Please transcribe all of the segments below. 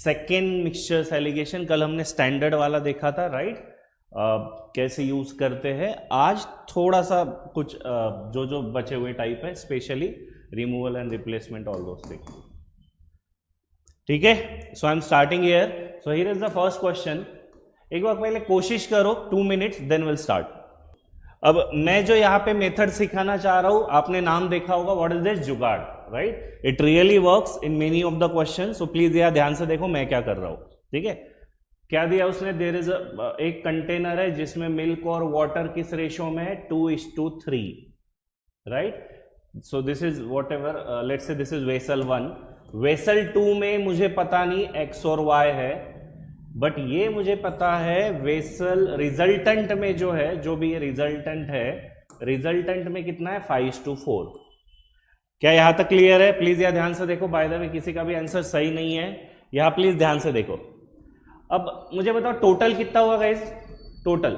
Second mixtures allegation. कल हमने standard वाला देखा था, राइट? कैसे यूज करते हैं। आज थोड़ा सा कुछ जो बचे हुए टाइप है, specially removal and replacement, all those things. ठीक है, so I am starting here. So here is the first question. एक बार पहले कोशिश करो, 2 मिनट्स, देन विल स्टार्ट। अब मैं जो यहाँ पे मेथड सिखाना चाह रहा हूं, आपने नाम देखा होगा, व्हाट इज दिस? जुगाड़, right? It really works in many of the question. So please यार ध्यान से देखो मैं क्या कर रहा हूं। ठीक है, क्या दिया उसने? देयर इज एक कंटेनर है जिसमें मिल्क और वाटर किस रेशो में है? 2:3, right? So this is what ever, let's say this is vessel 1। Vessel 2 में मुझे पता नहीं x और y है, बट ये मुझे पता है वेसल रिजल्टेंट में जो है, जो भी ये रिजल्टेंट है, रिजल्टेंट में कितना है? 5:4। क्या यहां तक क्लियर है? प्लीज यहां ध्यान से देखो। बाय द वे किसी का भी आंसर सही नहीं है, यहां प्लीज ध्यान से देखो। अब मुझे बताओ टोटल कितना हुआ गाइस? टोटल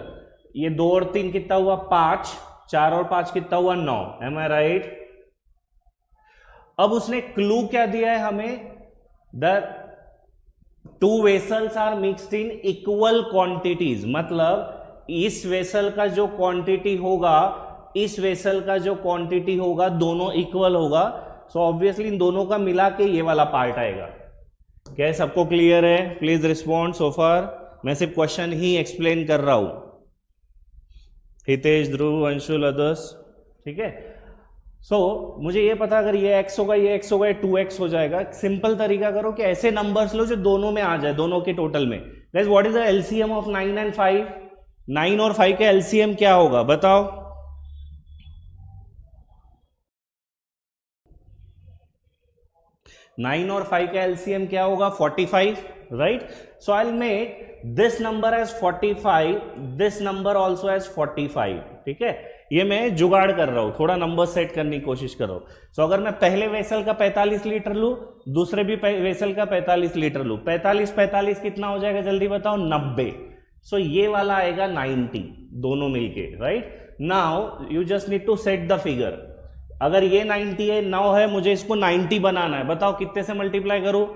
ये 2 और 3 कितना हुआ? 5। 4 और 5 कितना हुआ? 9। Am I right? अब उसने क्लू क्या दिया है हमें? The 2 vessels are mixed in equal quantities. मतलब इस वेसल का जो क्वांटिटी होगा, इस वेसल का जो क्वांटिटी होगा, दोनों इक्वल होगा। सो ऑब्वियसली इन दोनों का मिला के ये वाला पार्ट आएगा। क्या सबको क्लियर है? प्लीज रिस्पॉन्ड सो फार। मैं सिर्फ क्वेश्चन ही एक्सप्लेन कर रहा हूं। हितेश, ध्रुव, अंशुल, अदर्स, ठीक है? सो मुझे ये पता, अगर ये x होगा, ये x होगा, ये 2x हो जाएगा। सिंपल तरीका करो कि ऐसे नंबर्स लो जो दोनों में आ जाए, दोनों के टोटल में। Guys what is the LCM of 9 and 5? 9 और 5 का एलसीएम क्या होगा बताओ? नाइन और 5 का एलसीएम क्या होगा? 45, right? So I will make this number as 45, this number also as 45। ठीक है, ये मैं जुगाड़ कर रहा हूं, थोड़ा नंबर सेट करने की कोशिश कर रहा हूं। सो अगर मैं पहले वेसल का 45 लीटर लूं, दूसरे भी वेसल का 45 लीटर लूं, 45 कितना हो जाएगा जल्दी बताओ? 90। सो ये वाला आएगा 90, दोनों मिलके, right? Now you just need to set the figure. अगर ये 90 है, 9 है, मुझे इसको 90 बनाना है। बताओ कितने से मल्टीप्लाई करूं?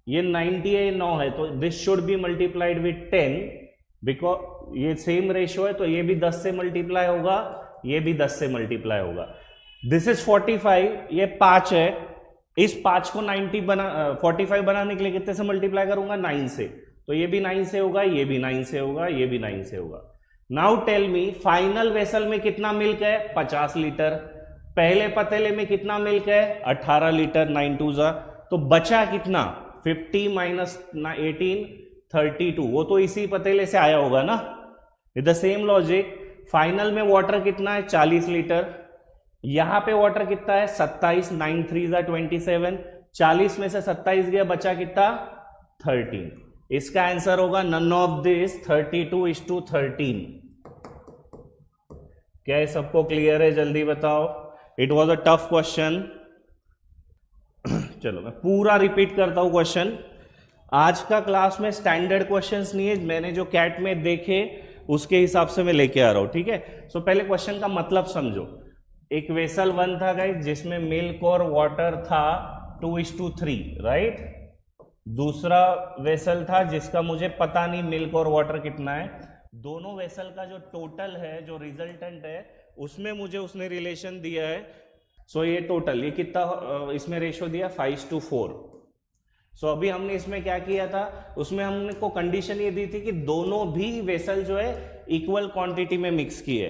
ये 90 है, ये 9 है, तो this should be multiplied with 10, because ये सेम रेशियो है, तो ये भी 10 से मल्टीप्लाई होगा, ये भी 10 से मल्टीप्लाई होगा। दिस इज 45, ये 5 है, इस 5 को 45 बनाने के लिए कितने से मल्टीप्लाई करूंगा? 9 से, तो ये भी 9 से होगा, ये भी 9 से होगा, ये भी 9 से होगा। Now tell me, final vessel में कितना मिल्क है? 50 लीटर। पहले पतीले में कितना मिल्क है? 18 लीटर, 9 2 जा, तो बचा कितना? 50 माइनस 18, 32। वो तो इसी पतीले से आया होगा ना। With the same logic, final में वाटर कितना है? 40 लीटर। यहां पे वाटर कितना है? 27, 9 3 जा 27। 40 में से 27 गया, बचा कितना? 13। इसका आंसर होगा नन ऑफ दिस, 32:13। क्या ये सबको क्लियर है? जल्दी बताओ। It was a tough question. चलो मैं पूरा रिपीट करता हूं क्वेश्चन। आज का क्लास में स्टैंडर्ड क्वेश्चंस नहीं है, मैंने जो कैट में देखे उसके हिसाब से मैं लेके आ रहा हूं। ठीक है, सो पहले क्वेश्चन का मतलब समझो। एक वेसल 1 था गाइस, जिसमें मिल्क और वाटर था 2:3, राइट? दूसरा वेसल था जिसका मुझे पता नहीं मिल्क और वाटर कितना है। दोनों वेसल का जो टोटल है, जो रिजल्टेंट है, उसमें मुझे उसने रिलेशन दिया है। सो ये टोटल, ये कितना इसमें रेशियो दिया? 5:4। सो अभी हमने इसमें क्या किया था? उसमें हमने को कंडीशन ये दी थी कि दोनों भी वेसल जो है इक्वल क्वांटिटी में मिक्स किए।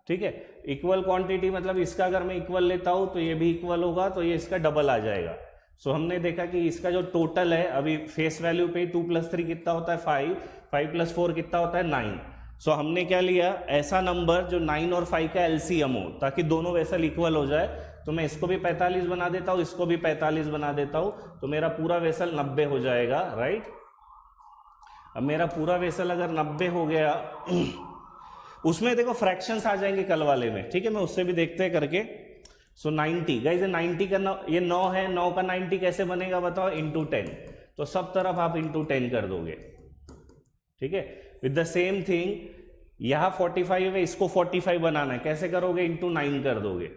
ठीक है, इक्वल क्वांटिटी मतलब इसका अगर मैं इक्वल लेता हूं तो ये भी इक्वल होगा, तो ये इसका डबल आ जाएगा। सो हमने देखा कि इसका जो टोटल है, अभी फेस वैल्यू पे 2 + 3 कितना होता है? 5, 5 + 4 कितना होता है? 9। सो हमने क्या लिया? ऐसा नंबर जो 9 और 5 का एलसीएम हो, ताकि दोनों वेसल इक्वल हो जाए। तो मैं इसको भी 45 बना देता हूं, इसको भी 45 बना देता हूं, तो मेरा पूरा वेसल 90 हो जाएगा, राइट? अब मेरा पूरा वेसल अगर 90 हो गया, उसमें देखो फ्रैक्शंस आ जाएंगे कल वाले में। ठीक है, मैं उससे भी देखते हैं करके। सो 90 गाइस, 90 का ये 9 है, 9 का 90 कैसे बनेगा बताओ? इंटू 10। तो सब तरफ आप इंटू 10 कर दोगे। ठीक है, विद द सेम थिंग यहां 45 है, इसको 45 बनाना है, कैसे करोगे? इंटू 9 कर दोगे।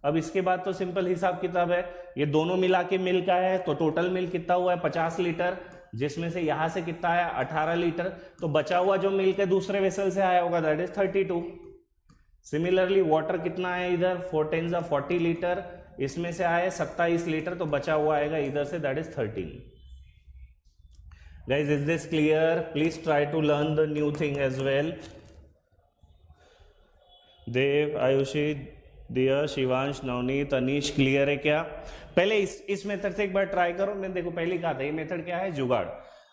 अब इसके बाद तो सिंपल हिसाब किताब है, ये दोनों मिला के मिल का है, तो टोटल मिल कितना हुआ है 50 लीटर, जिसमें से यहां से कितना आया 18 लीटर, तो बचा हुआ जो मिल्क है दूसरे वेसल से आया होगा, दैट इज 32। सिमिलरली वाटर कितना है इधर 4 10 40 लीटर, इसमें से आए 27 लीटर, तो बचा हुआ आएगा इधर से, that is 13। Guys is this clear? Please try to learn the new thing as well. Dev, Ayushi, Diya, Shivansh, Navneet, Anish, clear है क्या? पहले इस मेथड से एक बार ट्राई करो। मैंने देखो पहले कहा था ये मेथड क्या है, जुगाड़।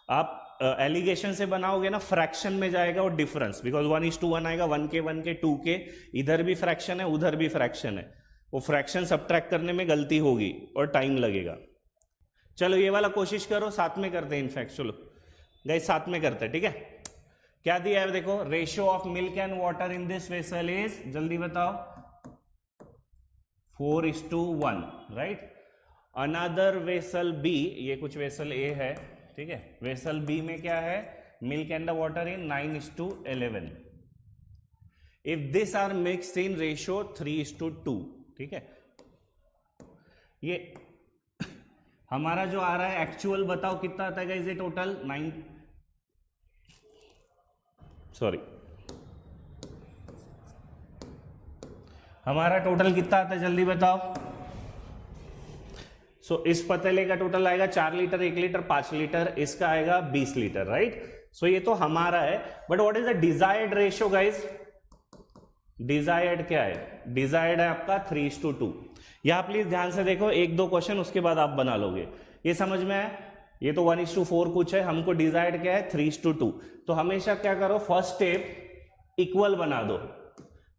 आप एलिगेशन से बनाओगे ना, फ्रैक्शन में जाएगा और डिफरेंस, बिकॉज 1:1 आएगा, 1 के 2 के, इधर भी फ्रैक्शन है उधर भी फ्रैक्शन है, वो फ्रैक्शन सब्ट्रैक्ट करने में गलती होगी और टाइम लगेगा। चलो ये वाला कोशिश करो, साथ में करते हैं, इनफैक्ट चलो गाइस साथ में करते हैं, ठीक है? क्या दिया है देखो, ratio of milk and water in this vessel is, जल्दी बताओ, 4:1, राइट? अनदर वेसल बी, ये कुछ वेसल ए है, ठीक है, वेसल बी में क्या है, milk and the water in 9:11। If this are mixed in ratio 3:2, ठीक है? ये हमारा जो आ रहा है एक्चुअल बताओ कितना आता है गाइस, ये टोटल 9, सॉरी, हमारा टोटल कितना आता है जल्दी बताओ। सो इस पतीले का टोटल आएगा 4 लीटर, 1 लीटर, 5 लीटर, इसका आएगा 20 लीटर, राइट? सो ये तो हमारा है, but what is the desired ratio guys? Desired क्या है? डिजायर्ड है आपका 3:2। यहां प्लीज ध्यान से देखो, 1-2 क्वेश्चन उसके बाद आप बना लोगे, ये समझ में आया? ये तो 1:4 कुछ है, हमको डिजायर्ड क्या है 3:2। तो हमेशा क्या करो, फर्स्ट स्टेप इक्वल बना दो,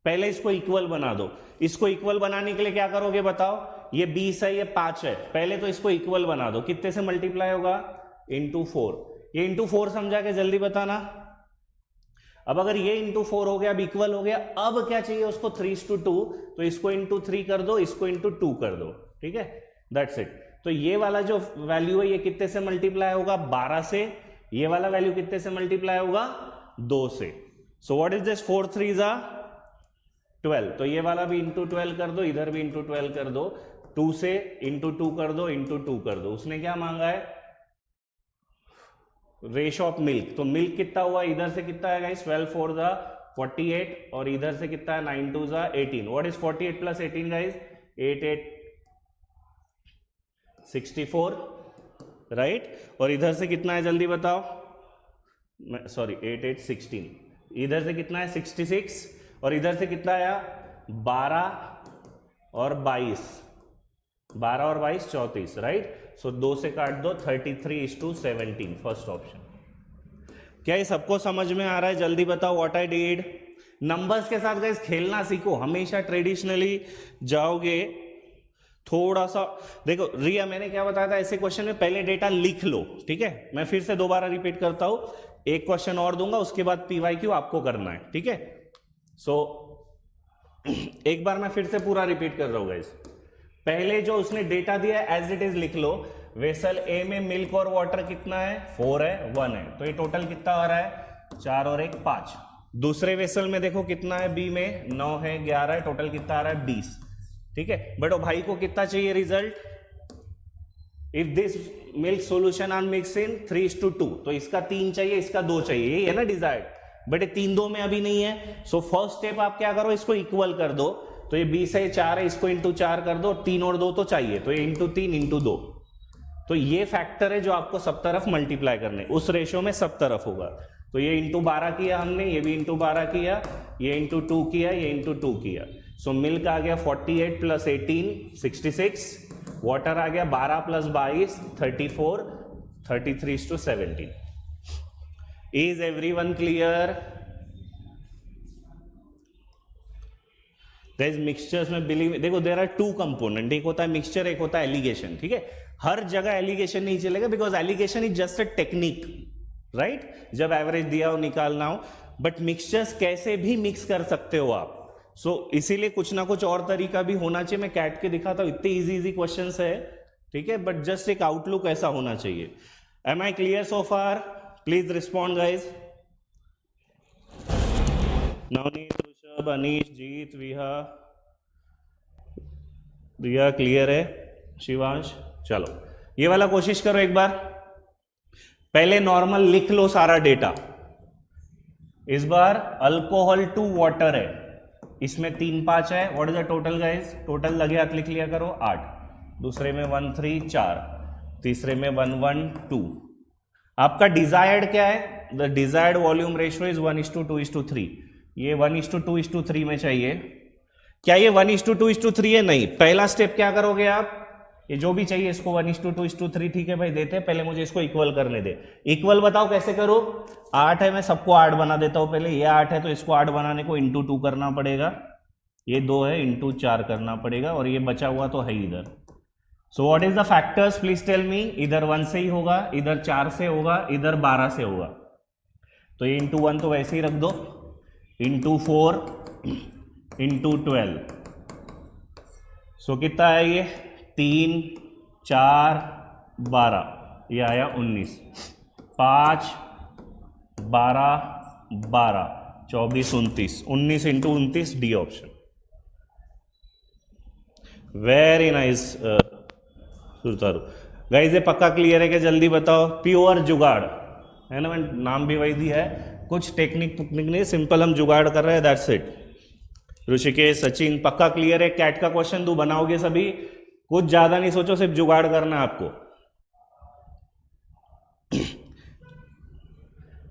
पहले इसको इक्वल बना दो। इसको इक्वल बनाने के लिए क्या करोगे बताओ, ये 20 है, ये 5 है, पहले तो इसको इक्वल बना दो, कितने से मल्टीप्लाई होगा, *4। ये *4 समझा के जल्दी बताना। अब अगर ये *4 हो गया, अब इक्वल हो गया, अब क्या चाहिए उसको 3:2, तो इसको *3 कर दो, इसको *2 कर दो, ठीक है, दैट्स इट। तो ये वाला जो वैल्यू है ये कितने से मल्टीप्लाई होगा, 12 से, ये वाला वैल्यू कितने से मल्टीप्लाई होगा, 2 से। सो व्हाट इज दिस, 4 3 12, तो ये वाला भी *12 कर दो, इधर भी *12 कर दो, 2 से *2 कर दो, *2 कर दो। उसने क्या मांगा है, रेशियो ऑफ मिल्क, तो मिल्क कितना हुआ, इधर से कितना है गाइस, 12 4 48, और इधर से कितना है 9 2 18। What is 48 plus 18 guys, 8 8 64, right? और इधर से कितना है जल्दी बताओ, सॉरी 8 8 16, इधर से कितना है 66, और इधर से कितना आया 12 और 22, 12 और 22 34, राइट? सो 2 से काट दो, 33:17, फर्स्ट ऑप्शन। क्या ये सबको समझ में आ रहा है? जल्दी बताओ व्हाट आई डिड। नंबर्स के साथ गाइस खेलना सीखो, हमेशा ट्रेडिशनली जाओगे, थोड़ा सा देखो। रिया मैंने क्या बताया था, ऐसे क्वेश्चन में पहले डेटा लिख लो, ठीक है? मैं फिर से दोबारा रिपीट करता हूं, एक क्वेश्चन और दूंगा, उसके बाद PYQ आपको करना है, ठीक है? सो एक बार मैं फिर से पूरा रिपीट कर रहा हूं गाइस। पहले जो उसने डेटा दिया है एज इट इज लिख लो। वेसल ए में मिल्क और वाटर कितना है, 4 है, 1 है, तो ये टोटल कितना आ रहा है, 4 और 1 5। दूसरे वेसल में देखो कितना है, बी में 9 है, 11 है, टोटल कितना आ रहा है 20, ठीक है? बट भाई को कितना चाहिए result, if this milk solution are mix in 3:2, तो इसका 3 चाहिए, इसका 2 चाहिए, यही है ना डिजायर्ड, बट ये 3 2 में अभी नहीं है। सो फर्स्ट स्टेप आप क्या करो, इसको इक्वल कर दो, तो ये 20 है, 4 है, इसको *4 कर दो, 3 और 2 तो चाहिए, तो ये *3 *2, तो ये फैक्टर है जो आपको सब तरफ मल्टीप्लाई करने, उस रेशियो में सब तरफ होगा। तो ये *12 किया हमने, ये भी *12 किया, ये *2 किया, ये *2 किया। सो मिल्क आ गया 48 प्लस 18 66, वाटर आ गया 12 plus 22 34, 33:17। Is everyone clear? Guys mixtures में बिलीव, देखो देयर आर 2 कंपोनेंट, एक होता है मिक्सचर, एक होता है एलिगेशन, ठीक है? हर जगह एलिगेशन नहीं चलेगा, because alligation is just a technique, right? जब एवरेज दिया हो निकालना हो, बट मिक्सचर्स कैसे भी मिक्स कर सकते हो आप। सो इसीलिए कुछ ना कुछ और तरीका भी होना चाहिए। मैं कैट के दिखाता हूं, इतने इजी क्वेश्चंस है, ठीक है? बट जस्ट एक आउटलुक ऐसा होना चाहिए। Am I clear so far? Please respond guys. Navneet, Rishabh, Anish, Jeet, Viha, Diya clear है शिवांश? चलो ये वाला कोशिश करो एक बार, पहले नॉर्मल लिख लो सारा डेटा। इस बार अल्कोहल टू वाटर है, इसमें 3 5 है, what is the total guys? Total लगे हाथ लिख लिया करो 8, दूसरे में 1 3 4, तीसरे में 1 1 2। आपका डिजायर्ड क्या है? The desired volume ratio is 1:2:3। ये 1:2:3 में चाहिए। क्या ये 1:2:3 है? नहीं। पहला स्टेप क्या करोगे आप? ये जो भी चाहिए इसको 1:2:3, ठीक है भाई देते हैं, पहले मुझे इसको इक्वल करने दे। इक्वल बताओ कैसे करो? 8 है, मैं सबको 8 बना देता हूं पहले। ये 8 है तो इसको 8 बनाने को इंटू 2 करना पड़ेगा, ये 2 है इंटू 4 करना पड़ेगा, और ये बचा हुआ तो है इधर। So what is the factors please tell me? इधर 1 से ही होगा, इधर 4 से होगा, इधर 12 से होगा। तो ये इंटू 1 तो वैसे ही रख दो, इंटू 4 इंटू 12। सो कितना है ये? 3 4 12, ये आया 19। 5 12 12 24 29, 19 into 29, D option. Very nice Surtaru. Guys ये पक्का क्लियर है कि जल्दी बताओ? प्योर जुगाड़ है ना, नाम भी वही दिया है, कुछ टेक्निक नहीं, सिंपल हम जुगाड़ कर रहे हैं, दैट्स इट। ऋषिकेश सचिन पक्का क्लियर है? कैट का क्वेश्चन तू बनाओगे सभी, कुछ ज्यादा नहीं सोचो, सिर्फ जुगाड़ करना है आपको,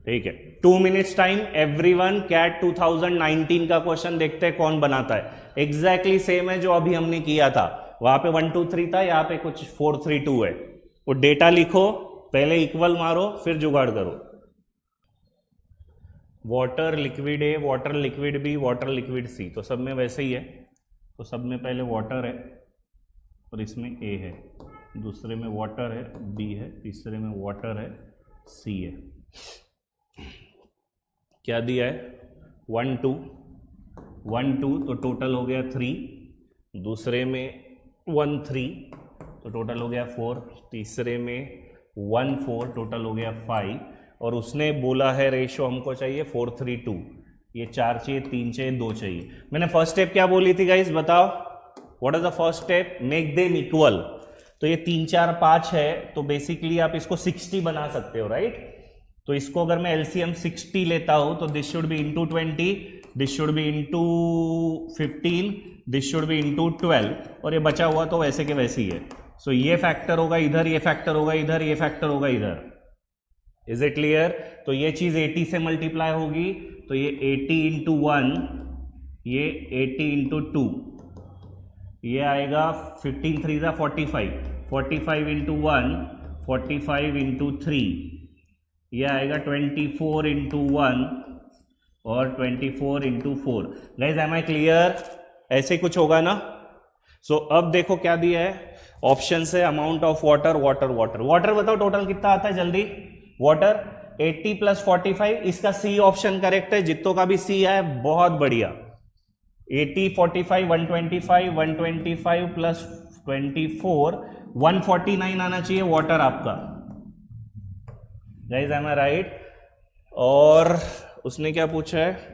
ठीक है। 2 मिनट्स टाइम एवरीवन। कैट 2019 का क्वेश्चन देखते हैं कौन बनाता है। एग्जैक्टली सेम है जो अभी हमने किया था, वहां पे 1 2 3 था, यहाँ पे कुछ 4 3 2 है। वो डेटा लिखो, पहले इक्वल मारो, फिर जुगाड़ करो। Water liquid A, water liquid B, water liquid C, तो सब में वैसे ही है। तो सब में पहले वाटर है और इसमें ए है, दूसरे में वाटर है, बी है, तीसरे में वाटर है, सी है। क्या दिया है? 1 2 1 2, तो टोटल हो गया 3, दूसरे में 1 3, तो टोटल हो गया 4, तीसरे में 1 4, टोटल हो गया 5, और उसने बोला है रेशो हमको चाहिए 4 3 2। ये 4 चाहिए, 3 चाहिए, 2 चाहिए। मैंने फर्स्ट स्टेप क्या बोली थी गाइस, बताओ? What is the first step? Make them equal. तो ये 3 4 5 है, तो बेसिकली आप इसको 60 बना सकते हो, राइट? तो इसको अगर मैं एलसीएम 60 लेता हूं तो this should be into 20, this should be into 15, this should be into 12, और ये बचा हुआ तो वैसे के वैसे ही है। सो ये फैक्टर होगा इधर, ये फैक्टर होगा इधर, ये फैक्टर होगा इधर। Is it clear? तो ये चीज 80 से मल्टीप्लाई होगी, तो ये 80 इंटू 1, ये 80 इंटू 2, ये आएगा 15 3 ज़ा 45, 45 इंटू 1, 45 इंटू 3, ये आएगा 24 इंटू 1 और 24 into 4। Guys am I clear? ऐसे कुछ होगा ना? सो अब देखो क्या दिया है ऑप्शन से, amount of water, water water water बताओ टोटल कितना आता है जल्दी? वाटर 80 प्लस 45, इसका सी ऑप्शन करेक्ट है, जितों का भी सी है बहुत बढ़िया। 80 45 125, 125 प्लस 24 149 आना चाहिए वाटर आपका। Guys M I right? और उसने क्या पूछा है?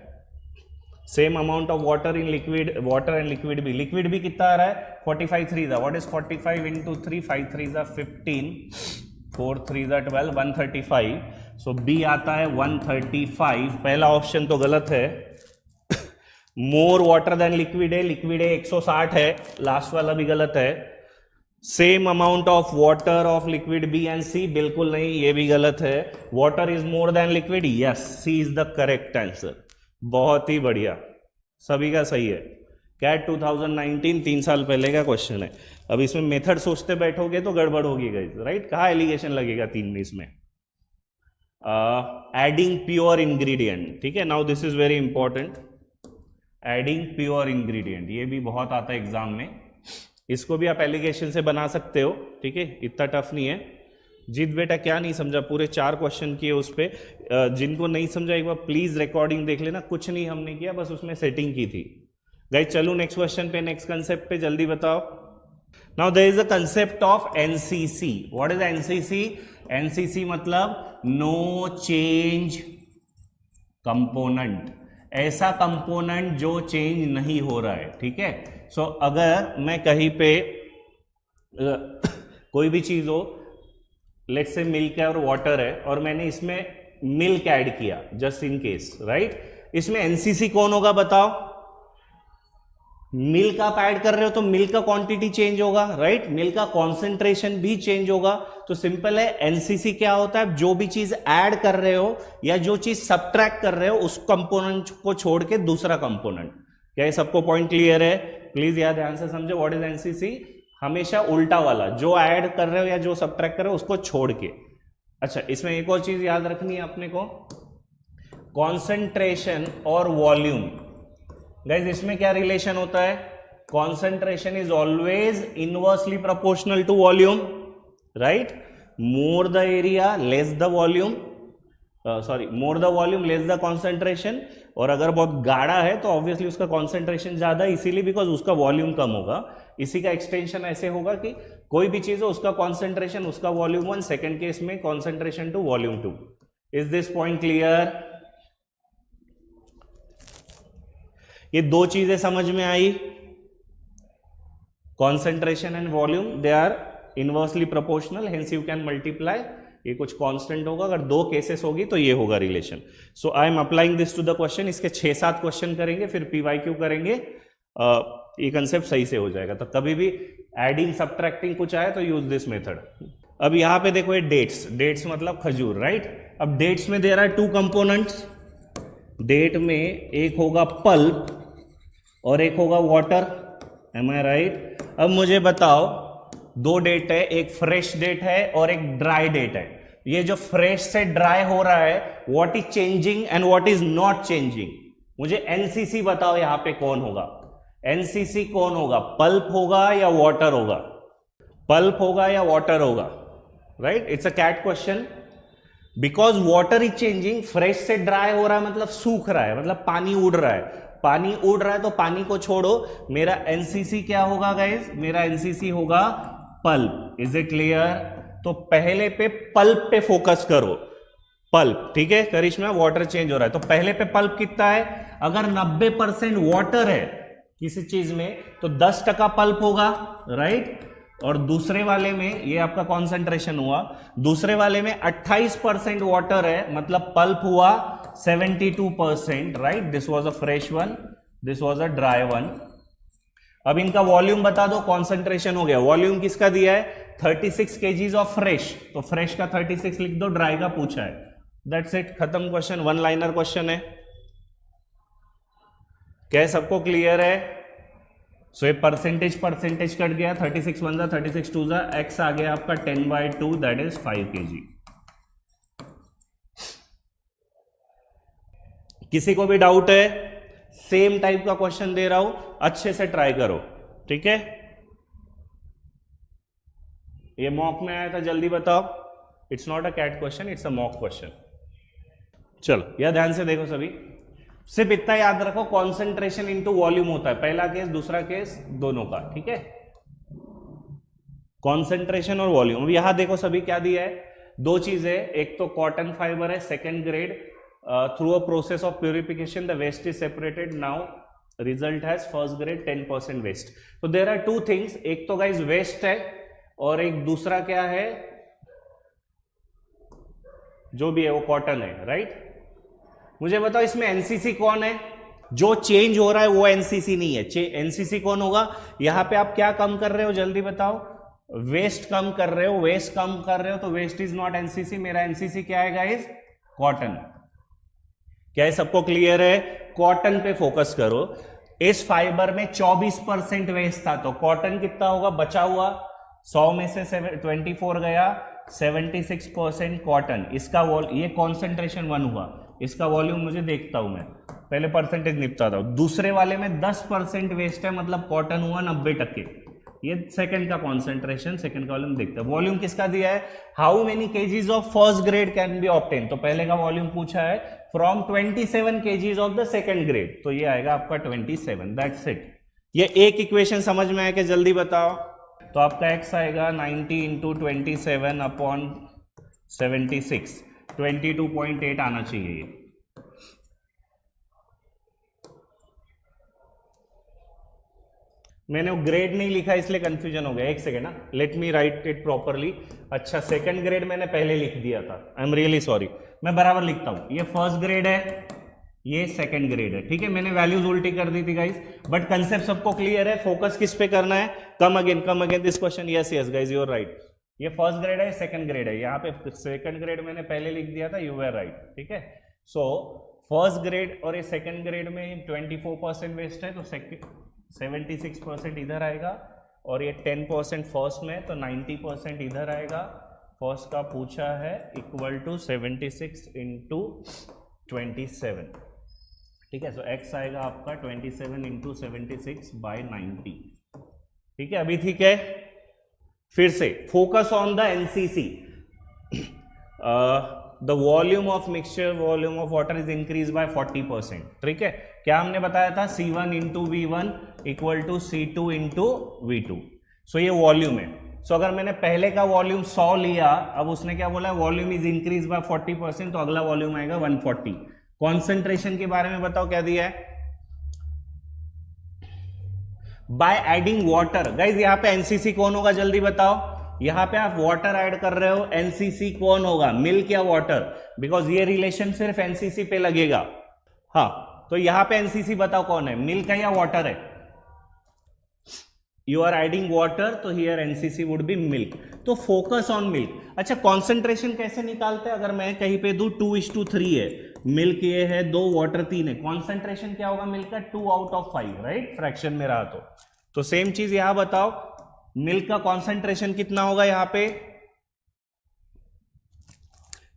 Same amount of water in liquid, water and liquid भी। लिक्विड भी कितना आ रहा है? 45 3 ज़ा, व्हाट इज 45 इंटू 3, 5 3 ज़ा 15, 4 3 ज़ा 12, 135। सो बी आता है 135। पहला ऑप्शन तो गलत है, मोर वाटर देन लिक्विड है, लिक्विड है 160 है, लास्ट वाला भी गलत है। Same amount of water of liquid B and C, बिल्कुल नहीं, ये भी गलत है। Water is more than liquid, yes, C is the correct answer. बहुत ही बढ़िया, सभी का सही है। कैट 2019 3 साल पहले का क्वेश्चन है। अब इसमें मेथड सोचते बैठोगे तो गड़बड़ होगी गाइस, राइट? कहाँ एलिगेशन लगेगा 3 में इसमें? एडिंग प्योर इंग्रेडिएंट, ठीक है। Now this is very important, adding pure ingredient, ये भी बहुत आता है एग्जाम में। इसको भी आप एलिगेशन से बना सकते हो, ठीक है, इतना टफ नहीं है। जीत बेटा क्या नहीं समझा? पूरे 4 क्वेश्चन किए उस पर। जिनको नहीं समझा एक बार प्लीज रिकॉर्डिंग देख लेना, कुछ नहीं हमने किया, बस उसमें सेटिंग की थी। गाइस चलो नेक्स्ट क्वेश्चन पे, नेक्स्ट कंसेप्ट पे, जल्दी बताओ। Now there is a concept of NCC. What is NCC? NCC मतलब नो चेंज कंपोनेंट, ऐसा कंपोनेंट जो चेंज नहीं हो रहा है, ठीक है। सो अगर मैं कहीं पे कोई भी चीज हो, लेट्स से मिल्क है और वाटर है, और मैंने इसमें मिल्क ऐड किया जस्ट इन केस, राइट, इसमें एनसीसी कौन होगा बताओ? मिल्क आप ऐड कर रहे हो तो मिल्क का क्वांटिटी चेंज होगा, राइट, मिल्क का कॉन्सेंट्रेशन भी चेंज होगा। तो सिंपल है, एनसीसी क्या होता है? जो भी चीज ऐड कर रहे हो या जो चीज सब्ट्रैक्ट कर रहे हो उस कंपोनेंट को छोड़ के दूसरा कंपोनेंट। क्या ये सबको पॉइंट क्लियर है? प्लीज यार ध्यान से समझो, व्हाट इज एनसीसी? हमेशा उल्टा वाला, जो ऐड कर रहे हो या जो सब्ट्रैक्ट कर रहे हो उसको छोड़ के। अच्छा, इसमें एक और चीज याद रखनी है अपने को, कॉन्सेंट्रेशन और वॉल्यूम। गाइस इसमें क्या रिलेशन होता है? Concentration is always inversely proportional to volume, right, more the area less the volume, sorry more the volume less the concentration. और अगर बहुत गाढ़ा है तो ऑब्वियसली उसका कॉन्सेंट्रेशन ज्यादा, इसीलिए बिकॉज उसका वॉल्यूम कम होगा। इसी का एक्सटेंशन ऐसे होगा कि कोई भी चीज हो उसका कॉन्सेंट्रेशन उसका वॉल्यूम 1, सेकेंड केस में concentration two volume 2। Is this point clear? ये दो चीजें समझ में आई, concentration and volume they are inversely proportional, hence you can multiply. ये कुछ कांस्टेंट होगा, अगर दो केसेस होगी तो ये होगा relation. So I am applying this to the question. इसके 6-7 क्वेश्चन करेंगे, फिर पीवाईक्यू करेंगे, ये कंसेप्ट सही से हो जाएगा। तो कभी भी एडिंग सब्ट्रैक्टिंग कुछ आए तो यूज दिस मेथड। अब यहां पे देखो ये डेट्स, डेट्स मतलब खजूर, राइट। अब डेट्स में देयर आर 2 कंपोनेंट्स, डेट में एक होगा पल्प और एक होगा वाटर, एम आई राइट? अब मुझे बताओ, 2 डेट है, एक फ्रेश डेट है और एक ड्राई डेट है। ये जो फ्रेश से ड्राई हो रहा है, what is changing and what is not changing? मुझे एनसीसी बताओ यहां पे कौन होगा? एनसीसी कौन होगा? पल्प होगा या वाटर होगा? पल्प होगा या वाटर होगा? Right, it's a CAT question. Because water is changing, fresh से ड्राई हो रहा है मतलब सूख रहा है, मतलब पानी उड़ रहा है। पानी उड़ रहा है तो पानी को छोड़ो, मेरा एनसीसी क्या होगा गाइस? मेरा एनसीसी होगा पल्प। Is it clear? तो पहले पे पल्प पे फोकस करो, पल्प, ठीक है। करिश्मा, वाटर चेंज हो रहा है तो पहले पे पल्प कितना है? अगर 90% वाटर है किसी चीज में तो 10% पल्प होगा, राइट। और दूसरे वाले में ये आपका कॉन्सेंट्रेशन हुआ, दूसरे वाले में 28% वाटर है, मतलब पल्प हुआ 72%, right. This was a fresh one, this was a dry one. अब इनका वॉल्यूम बता दो, कॉन्सेंट्रेशन हो गया। वॉल्यूम किसका दिया है? 36 kgs ऑफ फ्रेश, तो फ्रेश का 36 लिख दो, ड्राई का पूछा है। दैट्स इट, खत्म क्वेश्चन, 1 लाइनर क्वेश्चन है। क्या सबको क्लियर है? सो ये परसेंटेज कट गया, 36 1 36 2 x आ गया आपका 10/2, दैट इज 5 kg। किसी को भी डाउट है? सेम टाइप का क्वेश्चन दे रहा हूं, अच्छे से ट्राई करो, ठीक है। ये मॉक में आया था, जल्दी बताओ। It's not a CAT question, it's a mock question. चलो यह ध्यान से देखो सभी, सिर्फ इतना याद रखो, कॉन्सेंट्रेशन इनटू वॉल्यूम होता है, पहला केस दूसरा केस दोनों का, ठीक है। कॉन्सेंट्रेशन और वॉल्यूम। अब यहां देखो सभी क्या दिया है, 2 चीजें, एक तो कॉटन फाइबर है, second grade, through a process of purification the waste is separated, now result has first grade 10% waste. तो देयर आर 2 थिंग्स, एक तो गाइज वेस्ट है और एक दूसरा क्या है, जो भी है वो कॉटन है, राइट। मुझे बताओ इसमें एनसीसी कौन है? जो चेंज हो रहा है वो एनसीसी नहीं है। एनसीसी कौन होगा? यहां पे आप क्या कम कर रहे हो, जल्दी बताओ। वेस्ट कम कर रहे हो, वेस्ट कम कर रहे हो, तो वेस्ट इज नॉट एनसीसी। मेरा एनसीसी क्या है गाइस? कॉटन। क्या है सबको क्लियर है? कॉटन पे फोकस करो। इस फाइबर में 24% वेस्ट था, तो कॉटन कितना होगा बचा हुआ? 100 में से 24 गया, 76% कॉटन। इसका ये कॉन्सेंट्रेशन 1 हुआ, इसका वॉल्यूम मुझे देखता हूं मैं, पहले परसेंटेज निपटा था। दूसरे वाले में 10% वेस्ट है, मतलब कॉटन हुआ 90%। ये सेकंड का कॉन्सेंट्रेशन, सेकंड का वॉल्यूम देखते हैं। वॉल्यूम किसका दिया है? How many KGs of first grade can be obtain, तो पहले का वॉल्यूम पूछा है from 27 KGs of the second grade, तो ये आएगा आपका 27। That's it. ये एक इक्वेशन समझ में आया कि जल्दी बताओ? तो आपका x आएगा 90 इंटू 27 अपॉन 76, 22.8 आना चाहिए। मैंने वो ग्रेड नहीं लिखा इसलिए कंफ्यूजन हो गया, एक सेकेंड ना, let me right it properly. अच्छा, सेकंड ग्रेड मैंने पहले लिख दिया था, आई एम रियली सॉरी, मैं बराबर लिखता हूं, ये फर्स्ट ग्रेड है, ये सेकंड ग्रेड है, ठीक है, मैंने वैल्यूज उल्टी कर दी थी गाइस, बट कंसेप्ट सबको क्लियर है, फोकस किस पे करना है, come again this question, yes yes guys you are right, ये फर्स्ट ग्रेड है, सेकंड ग्रेड है, यहाँ पे सेकंड ग्रेड मैंने पहले लिख दिया था, यू आर राइट, ठीक है। सो फर्स्ट ग्रेड और ये सेकंड ग्रेड में 24% वेस्ट है, तो 76% इधर आएगा, और ये 10% फर्स्ट में, तो 90% इधर आएगा। फर्स्ट का पूछा है इक्वल टू 76 इंटू 27, ठीक है, सो x आएगा आपका 27 इंटू 76 बाई 90, ठीक है, अभी ठीक है। फिर से focus on the NCC, the volume of mixture, volume of water is increase by 40%, ठीक है। क्या हमने बताया था, C1 into V1 equal to C2 into V2, सो ये वॉल्यूम है। सो अगर मैंने पहले का वॉल्यूम 100 लिया, अब उसने क्या बोला, वॉल्यूम इज इंक्रीज बाय 40%, तो अगला वॉल्यूम आएगा 140। कॉन्सेंट्रेशन के बारे में बताओ क्या दिया है, बाय एडिंग वाटर। गाइज यहाँ पे एनसीसी कौन होगा जल्दी बताओ, यहां पे आप वाटर ऐड कर रहे हो, एनसीसी कौन होगा, मिल्क या वाटर, बिकॉज ये रिलेशन सिर्फ एनसीसी पे लगेगा। हाँ, तो यहां पे एनसीसी बताओ कौन है, मिल्क है या वाटर है, यू आर एडिंग वाटर, तो here NCC would be milk, तो फोकस ऑन मिल्क। अच्छा, कॉन्सेंट्रेशन कैसे निकालते हैं, अगर मैं कहीं पे दूं 2:3 है, मिल्क ये है 2, वाटर 3 है, कॉन्सेंट्रेशन क्या होगा मिल्क का, 2/5, राइट, फ्रैक्शन में रहा तो सेम चीज यहां बताओ, मिल्क का कॉन्सेंट्रेशन कितना होगा यहां पे,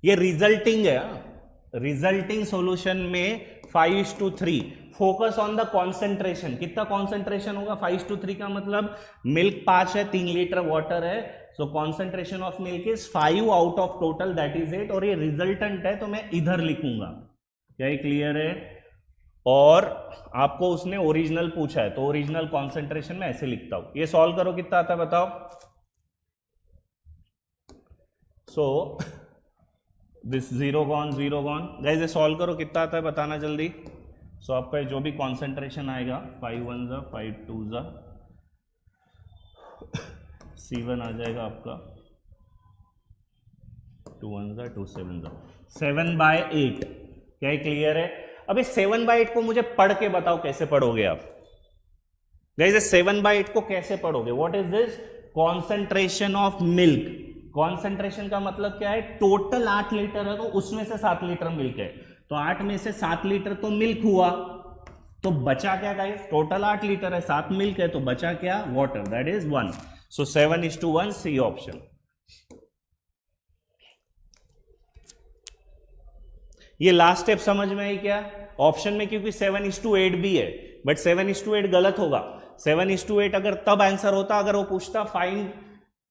ये रिजल्टिंग है, रिजल्टिंग सॉल्यूशन में 5:3, फोकस ऑन द कॉन्सेंट्रेशन, कितना कॉन्सेंट्रेशन होगा, 5:3 का मतलब मिल्क 5 है, 3 लीटर वाटर है, सो concentration of milk is 5 out of total, that is 8, और ये रिजल्टेंट है तो मैं इधर लिखूंगा, क्या ये क्लियर है। और आपको उसने ओरिजिनल पूछा है, तो ओरिजिनल कॉन्सेंट्रेशन में ऐसे लिखता हूं, ये सॉल्व करो कितना आता है बताओ। सो दिस 0 गॉन गाइस, ये सॉल्व करो कितना आता है बताना जल्दी। सो आपका जो भी कॉन्सेंट्रेशन आएगा, 5 1 जा 5 2 जा, C1 आ जाएगा आपका 2 1 जा 2 7 जा 7/8, क्या ये क्लियर है। अभी 7/8 को मुझे पढ़ के बताओ कैसे पढ़ोगे आप गाइस, 7/8 को कैसे पढ़ोगे, what is this, concentration of milk, concentration का मतलब क्या है, टोटल 8 लीटर है तो उसमें से 7 लीटर मिल्क है, तो 8 में से 7 लीटर तो मिल्क हुआ, तो बचा क्या गाइस, टोटल 8 लीटर है, 7 मिल्क है, तो बचा क्या, water, that is 1, so 7:1, C option. ये लास्ट स्टेप समझ में आई क्या, ऑप्शन में क्योंकि 7:8 भी है, बट 7:8 गलत होगा, 7:8 अगर तब आंसर होता अगर वो पूछता find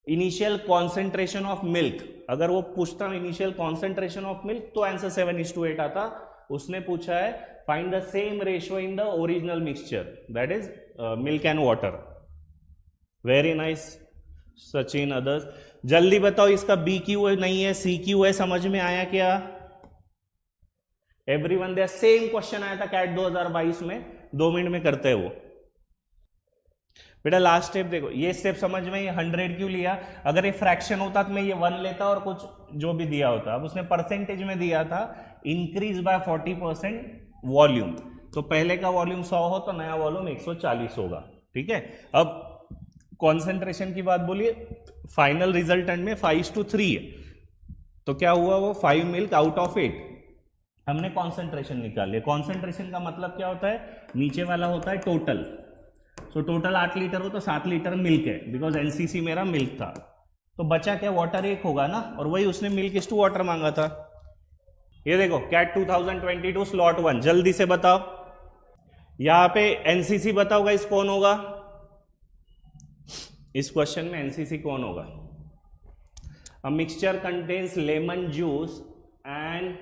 initial concentration of milk, अगर वो पूछता इनिशियल कॉन्सेंट्रेशन ऑफ मिल्क तो आंसर 7:8 आता, उसने पूछा है find the same ratio in the original mixture, that is milk and water. Very nice Sachin, others जल्दी बताओ, इसका BQ नहीं है CQ है, समझ में आया क्या, एवरीवन देयर, सेम क्वेश्चन आया था कैट 2022 में, 2 मिनट में करते हैं वो। बेटा लास्ट स्टेप देखो, ये स्टेप समझ में, ये 100 क्यों लिया, अगर ये फ्रैक्शन होता तो मैं ये 1 लेता और कुछ जो भी दिया होता, अब उसने परसेंटेज में दिया था, इंक्रीज बाय 40% वॉल्यूम, तो पहले का वॉल्यूम 100 हो तो नया वॉल्यूम 140 होगा, ठीक है। अब कॉन्सेंट्रेशन की बात बोलिए, फाइनल रिजल्टेंट में 5:3 है, तो क्या हुआ, वो 5 मिल्क आउट ऑफ 8, हमने कॉन्सेंट्रेशन निकाल लिया। कॉन्सेंट्रेशन का मतलब क्या होता है, नीचे वाला होता है टोटल, सो टोटल 8 लीटर हो तो 7 लीटर मिल्क है, बिकॉज एनसीसी मेरा मिल्क था, तो बचा क्या, वाटर 1 होगा ना, और वही उसने मिल्क इस टू वाटर मांगा था। ये देखो कैट 2022 स्लॉट 1, जल्दी से बताओ, यहां पे एनसीसी बताओ गाइस कौन होगा, इस क्वेश्चन में एनसीसी कौन होगा। A mixture contains lemon juice and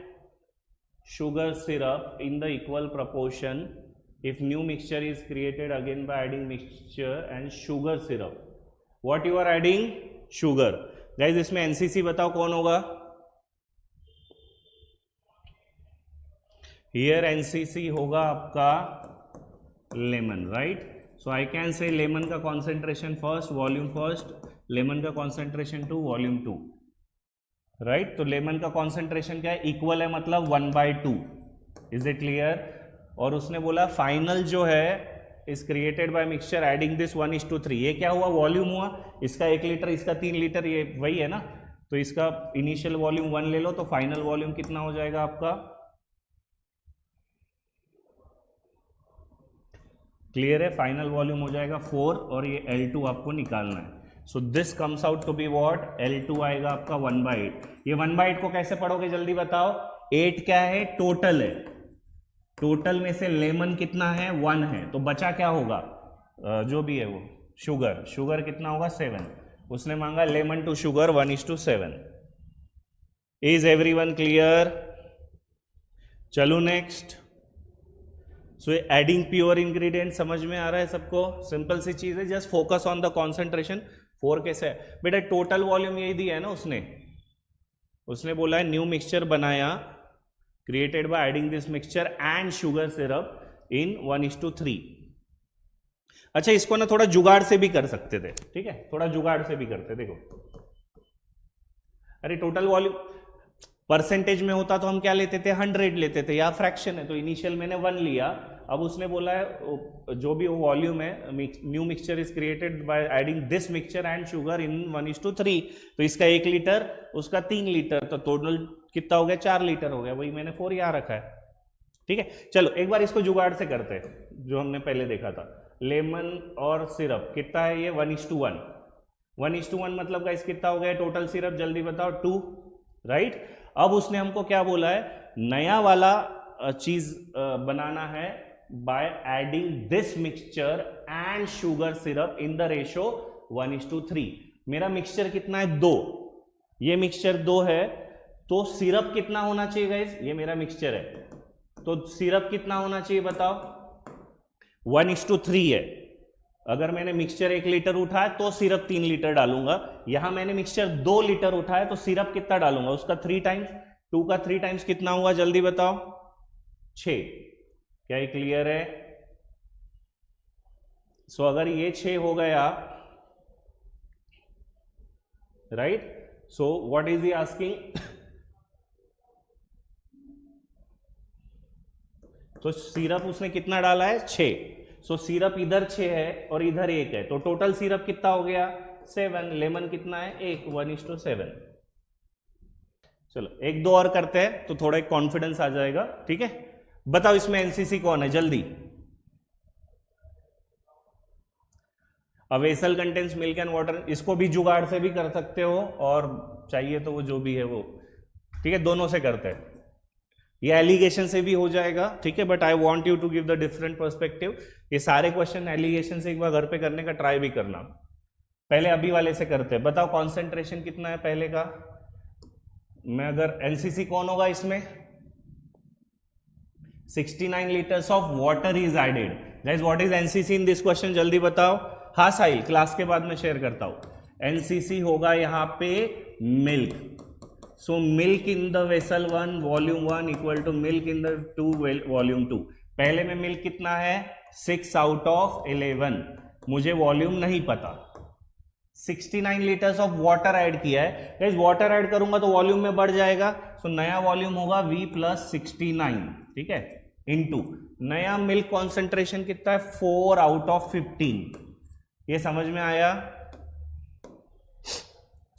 sugar syrup in the equal proportion if new mixture is created again by adding mixture and sugar syrup, what you are adding, sugar। guys इसमें NCC बताओ कौन होगा, here NCC होगा आपका lemon, right, so I can say lemon का concentration first, volume first, lemon का concentration two, volume two, right. तो lemon का कॉन्सेंट्रेशन क्या है, इक्वल है, मतलब 1/2। Is it clear? और उसने बोला फाइनल जो है is created by mixture adding this 1:3। ये क्या हुआ, वॉल्यूम हुआ, इसका 1 लीटर, इसका 3 लीटर, ये वही है ना। तो इसका इनिशियल वॉल्यूम 1 ले लो, तो फाइनल वॉल्यूम कितना हो जाएगा आपका? क्लियर है? फाइनल वॉल्यूम हो जाएगा 4 और ये L2 आपको निकालना है। So this comes out to be what, L2 आएगा आपका 1/8। ये 1/8 को कैसे पढ़ोगे जल्दी बताओ? 8 क्या है, टोटल है, टोटल में से लेमन कितना है, 1 है, तो बचा क्या होगा, जो भी है वो शुगर, शुगर कितना होगा 7। उसने मांगा lemon to sugar 1:7। Is everyone clear? चलो next. So adding pure ingredient समझ में आ रहा है सबको? सिंपल सी चीज है, just focus on the concentration. 4 कैसे है बेटा, टोटल वॉल्यूम यही दिया है ना उसने बोला है न्यू मिक्सचर बनाया, created by adding this mixture and sugar syrup इन 1:3। अच्छा, इसको ना थोड़ा जुगाड़ से भी कर सकते थे, ठीक है, थोड़ा जुगाड़ से भी करते। देखो, अरे टोटल वॉल्यूम परसेंटेज में होता तो हम क्या लेते थे, 100 लेते थे, या फ्रैक्शन है तो इनिशियल मैंने 1 लिया। अब उसने बोला है जो भी वो वॉल्यूम है, new mixture is created by adding this mixture and sugar in 1:3। तो इसका 1 लीटर, उसका 3 लीटर, तो टोटल कितना हो गया, 4 लीटर हो गया। वही मैंने 4 यहाँ रखा है, ठीक है। चलो एक बार इसको जुगाड़ से करते हैं, जो हमने पहले देखा था। लेमन और सिरप कितना है ये, 1:1। 1:1 मतलब गाइस कितना हो गया टोटल सिरप, जल्दी बताओ, 2, राइट। अब उसने हमको क्या बोला है, नया वाला चीज बनाना है by adding this mixture and sugar syrup in the ratio 1:3। मेरा मिक्सचर कितना है, 2, ये मिक्सचर 2 है, तो सिरप कितना होना चाहिए गाइस, ये मेरा मिक्सचर है, तो सिरप कितना होना चाहिए बताओ, 1:3 है। अगर मैंने मिक्सचर 1 लीटर उठाया तो सिरप 3 लीटर डालूंगा। यहां मैंने मिक्सचर 2 लीटर उठाया तो सिरप कितना डालूंगा, उसका 3 टाइम्स, 2 का 3 टाइम्स कितना हुआ जल्दी बताओ, 6। क्या ये क्लियर है? सो अगर ये 6 हो गया, right, so what is he asking, तो सिरप उसने कितना डाला है, 6। सो सिरप इधर 6 है और इधर 1 है, तो टोटल सिरप कितना हो गया, 7। लेमन कितना है, 1, 1:7। चलो 1-2 और करते हैं तो थोड़ा एक कॉन्फिडेंस आ जाएगा, ठीक है। बताओ इसमें एनसीसी कौन है जल्दी। A vessel contains milk and water, इसको भी जुगाड़ से भी कर सकते हो और चाहिए तो वो जो भी है वो, ठीक है, दोनों से करते हैं। ये एलिगेशन से भी हो जाएगा, ठीक है, but I want you to give the different perspective. ये सारे क्वेश्चन एलिगेशन से एक बार घर पे करने का ट्राई भी करना। पहले अभी वाले से करते हैं। बताओ कॉन्सेंट्रेशन कितना है पहले का, मैं अगर एनसीसी कौन होगा इसमें, 69 litres of water is added. Guys what is NCC in this question, जल्दी बताओ। हाँ साहिल, क्लास के बाद में शेयर करता हूं। एनसीसी होगा यहाँ पे milk. So milk in the vessel 1 volume 1 equal to milk in the 2 volume 2। पहले में मिल्क कितना है, 6 आउट ऑफ 11। मुझे वॉल्यूम नहीं पता, 69 लीटर्स ऑफ वाटर ऐड किया है। गाइस वाटर ऐड करूंगा तो वॉल्यूम में बढ़ जाएगा, सो नया वॉल्यूम होगा V + 69, ठीक है, इनटू नया मिल्क कॉन्सेंट्रेशन कितना है, 4 आउट ऑफ 15। ये समझ में आया?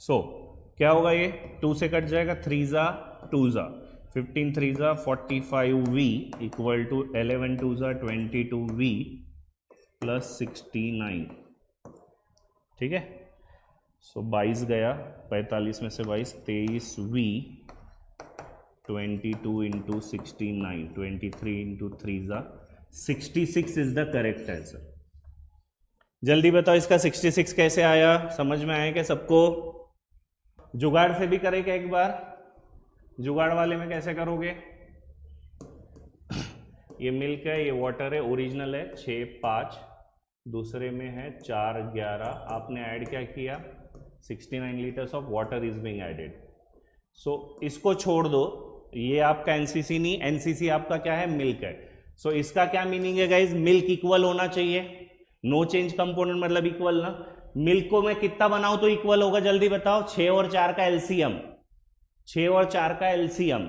सो क्या होगा, ये 2 से कट जाएगा, 3 ज़ा 2 ज़ा 15, 3 ज़ा 45V इक्वल टू 11 2 ज़ा 22V + 69, ठीक है। सो 22 गया, 45 में से 22, 23V 22 इंटू 69, 23 इंटू 3 ज़ा 66 इज द करेक्ट आंसर। जल्दी बताओ इसका 66 कैसे आया, समझ में आया क्या सबको? जुगाड़ से भी करेगा एक बार, जुगाड़ वाले में कैसे करोगे? ये मिल्क है, ये वाटर है, ओरिजिनल है 6 5, दूसरे में है 4 11। आपने ऐड क्या किया, 69 litres of water is being added. So इसको छोड़ दो, ये आपका एनसीसी नहीं, एनसीसी आपका क्या है, मिल्क है। सो इसका क्या मीनिंग है गाइज, मिल्क इक्वल होना चाहिए, नो चेंज कंपोनेंट मतलब इक्वल ना, मिल्क को मैं कितना बनाऊं तो इक्वल होगा, जल्दी बताओ। 6 और 4 का एलसीएम, 6 और 4 का एलसीएम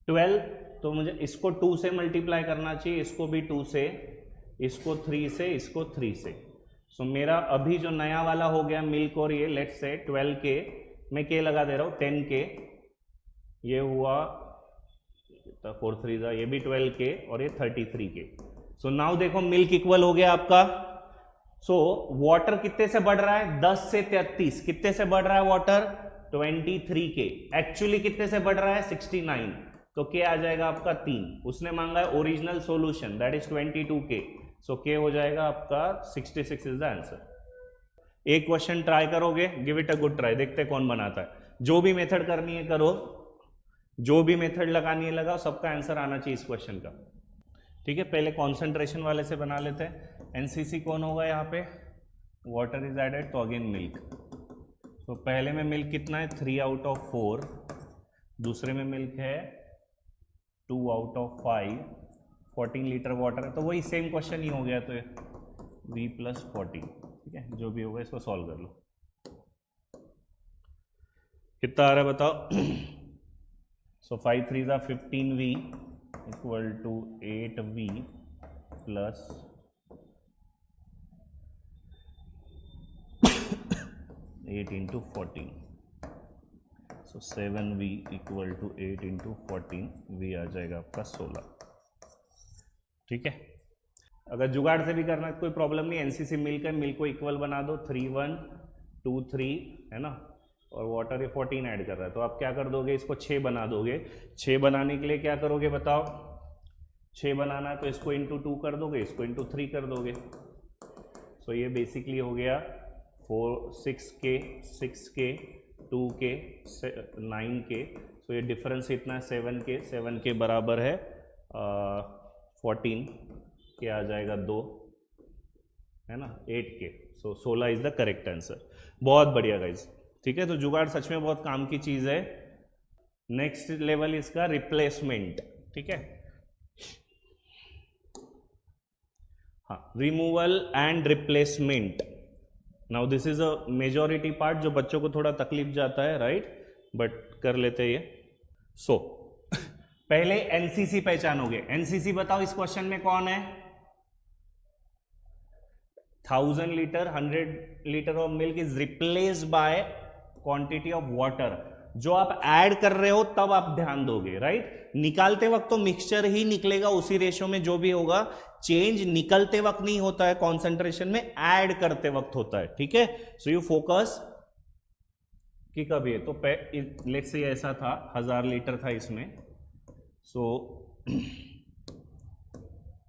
12, तो मुझे इसको 2 से मल्टीप्लाई करना चाहिए, इसको भी 2 से, इसको 3 से, इसको 3 से। सो मेरा अभी जो नया वाला हो गया मिल्क और ये लेट्स से 12 के, मैं के लगा दे रहा हूं 10 के, ये हुआ 4 3 ये भी 12 के और ये 33 के। सो नाउ देखो मिल्क इक्वल हो गया आपका। सो वाटर कितने से बढ़ रहा है, 10 से 33, कितने से बढ़ रहा है वाटर, 23 के। एक्चुअली कितने से बढ़ रहा है, 69, तो के आ जाएगा आपका 3। उसने मांगा है ओरिजिनल सॉल्यूशन दैट इज 22 के, सो के हो जाएगा आपका 66 इज द आंसर। एक क्वेश्चन ट्राई करोगे, give it a good try, देखते कौन बनाता है। जो भी मेथड करनी है करो, जो भी मेथड लगानी है लगाओ, सबका आंसर आना चाहिए इस क्वेश्चन का। ठीक है, पहले कॉन्सेंट्रेशन वाले से बना लेते हैं। एनसीसी कौन होगा यहाँ पे, वाटर इज एडेड, तो अगेन मिल्क। तो पहले में मिल्क कितना है, 3 आउट ऑफ 4, दूसरे में मिल्क है 2 आउट ऑफ 5, 14 लीटर वाटर है, तो वही सेम क्वेश्चन ही हो गया। तो V + 14, ठीक है, जो भी होगा इसको सॉल्व कर लो। कितना आ रहा है बताओ। So 5 3 15V equal to 8V plus 8 × 14, so 7V equal to 8 × 14, V आ जाएगा आपका 16। ठीक है, अगर जुगाड़ से भी करना है कोई प्रॉब्लम नहीं, एनसीसी मिल्क है, मिल्क को इक्वल बना दो, 3 1 2 3 है ना, और वाटर ये 14 ऐड कर रहा है, तो आप क्या कर दोगे, इसको 6 बना दोगे। 6 बनाने के लिए क्या करोगे बताओ, 6 बनाना है तो इसको इंटू 2 कर दोगे, इसको इंटू 3 कर दोगे। सो ये बेसिकली हो गया 6 के 2 के 9 के, सो ये डिफरेंस इतना है 7 के बराबर है 14 के, आ जाएगा 2 है ना, 8 के। सो 16 इज द करेक्ट आंसर। बहुत बढ़िया गाइज, ठीक है, तो जुगाड़ सच में बहुत काम की चीज है। नेक्स्ट लेवल इसका रिप्लेसमेंट, ठीक है, हाँ, removal and replacement. Now this is a majority part जो बच्चों को थोड़ा तकलीफ जाता है, राइट, बट कर लेते हैं ये। सो पहले एनसीसी पहचानोगे। एनसीसी बताओ इस क्वेश्चन में कौन है, 1000 litre 100 litre of milk is replaced by quantity of water. जो आप ऐड कर रहे हो तब आप ध्यान दोगे, राइट। निकालते वक्त तो मिक्सचर ही निकलेगा उसी रेशो में जो भी होगा, चेंज निकलते वक्त नहीं होता है कॉन्सेंट्रेशन में, ऐड करते वक्त होता है, ठीक है। सो यू फोकस कि कब ये, तो लेट्स से ऐसा था 1000 लीटर था इसमें, सो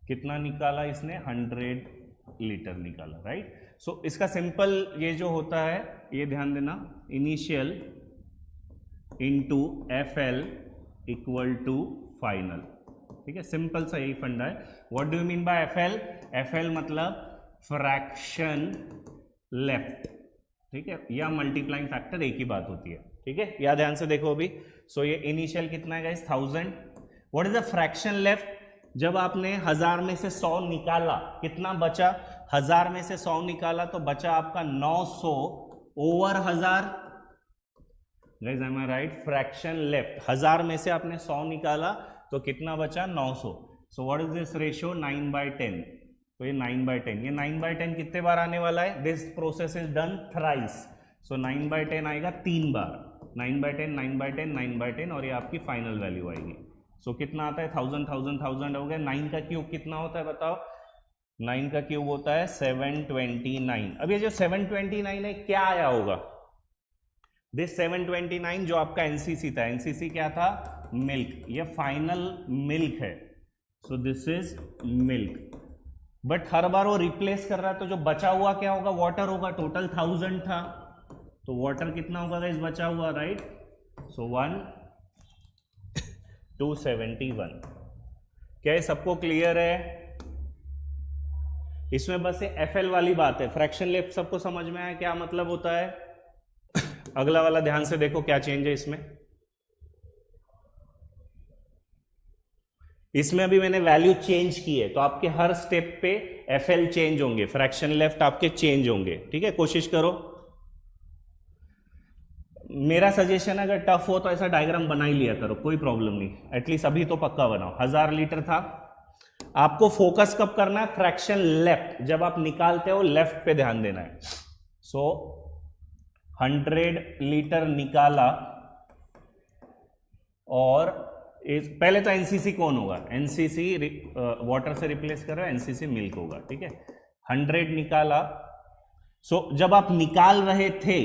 कितना निकाला इसने, 100 लीटर निकाला, राइट। सो इसका सिंपल ये जो होता है, ये ध्यान देना, initial into FL equal to final, ठीक है, सिंपल सा यही फंडा है। What do you mean by FL, FL मतलब फ्रैक्शन लेफ्ट, ठीक है, या मल्टीप्लाइंग फैक्टर, एक ही बात होती है, ठीक है, या ध्यान से देखो अभी। सो ये इनिशियल कितना है guys, 1000। What is the fraction left, जब आपने 1000 में से 100 निकाला, कितना बचा, 1000 में से 100 निकाला तो बचा आपका 900 over 1000। Guys M I right, fraction left, 1000 में से आपने 100 निकाला तो कितना बचा, 900। सो व्हाट इज दिस रेशियो, 9/10, तो ये 9/10, ये 9/10 कितने बार आने वाला है, this process is done thrice, so 9/10 आएगा 3 बार, 9/10 9/10 9/10, और ये आपकी फाइनल वैल्यू आएगी। सो कितना आता है, 1000 1000 1000 हो गया। 9 का क्यूब कितना होता है बताओ, 9 का क्यूब होता है 729। अब ये जो 729 है क्या आया होगा, दिस 729 जो आपका एनसीसी था, एनसीसी क्या था, मिल्क, ये फाइनल मिल्क है, so this is milk. But हर बार वो रिप्लेस कर रहा है, तो जो बचा हुआ क्या होगा, वाटर होगा। टोटल 1000 था, तो वाटर कितना होगा गाइस बचा हुआ, राइट। सो 271। क्या ये सबको क्लियर है, इसमें बस ये FL वाली बात है, फ्रैक्शन लेफ्ट सबको समझ में आया क्या मतलब होता है। अगला वाला ध्यान से देखो क्या चेंज है इसमें, इसमें अभी मैंने वैल्यू चेंज की है, तो आपके हर स्टेप पे एफएल चेंज होंगे, फ्रैक्शन लेफ्ट आपके चेंज होंगे। ठीक है, कोशिश करो। मेरा सजेशन है अगर टफ हो तो ऐसा डायग्राम बना ही लिया करो, कोई प्रॉब्लम नहीं, एटलीस्ट अभी तो पक्का बनाओ। 1000 लीटर था, आपको फोकस कब करना है? फ्रैक्शन लेफ्ट, जब आप निकालते हो लेफ्ट पे ध्यान देना है। सो 100 लीटर निकाला, और पहले तो एनसीसी कौन होगा? एनसीसी वाटर से रिप्लेस कर रहे हो, एनसीसी मिल्क होगा। ठीक है, 100 निकाला। सो जब आप निकाल रहे थे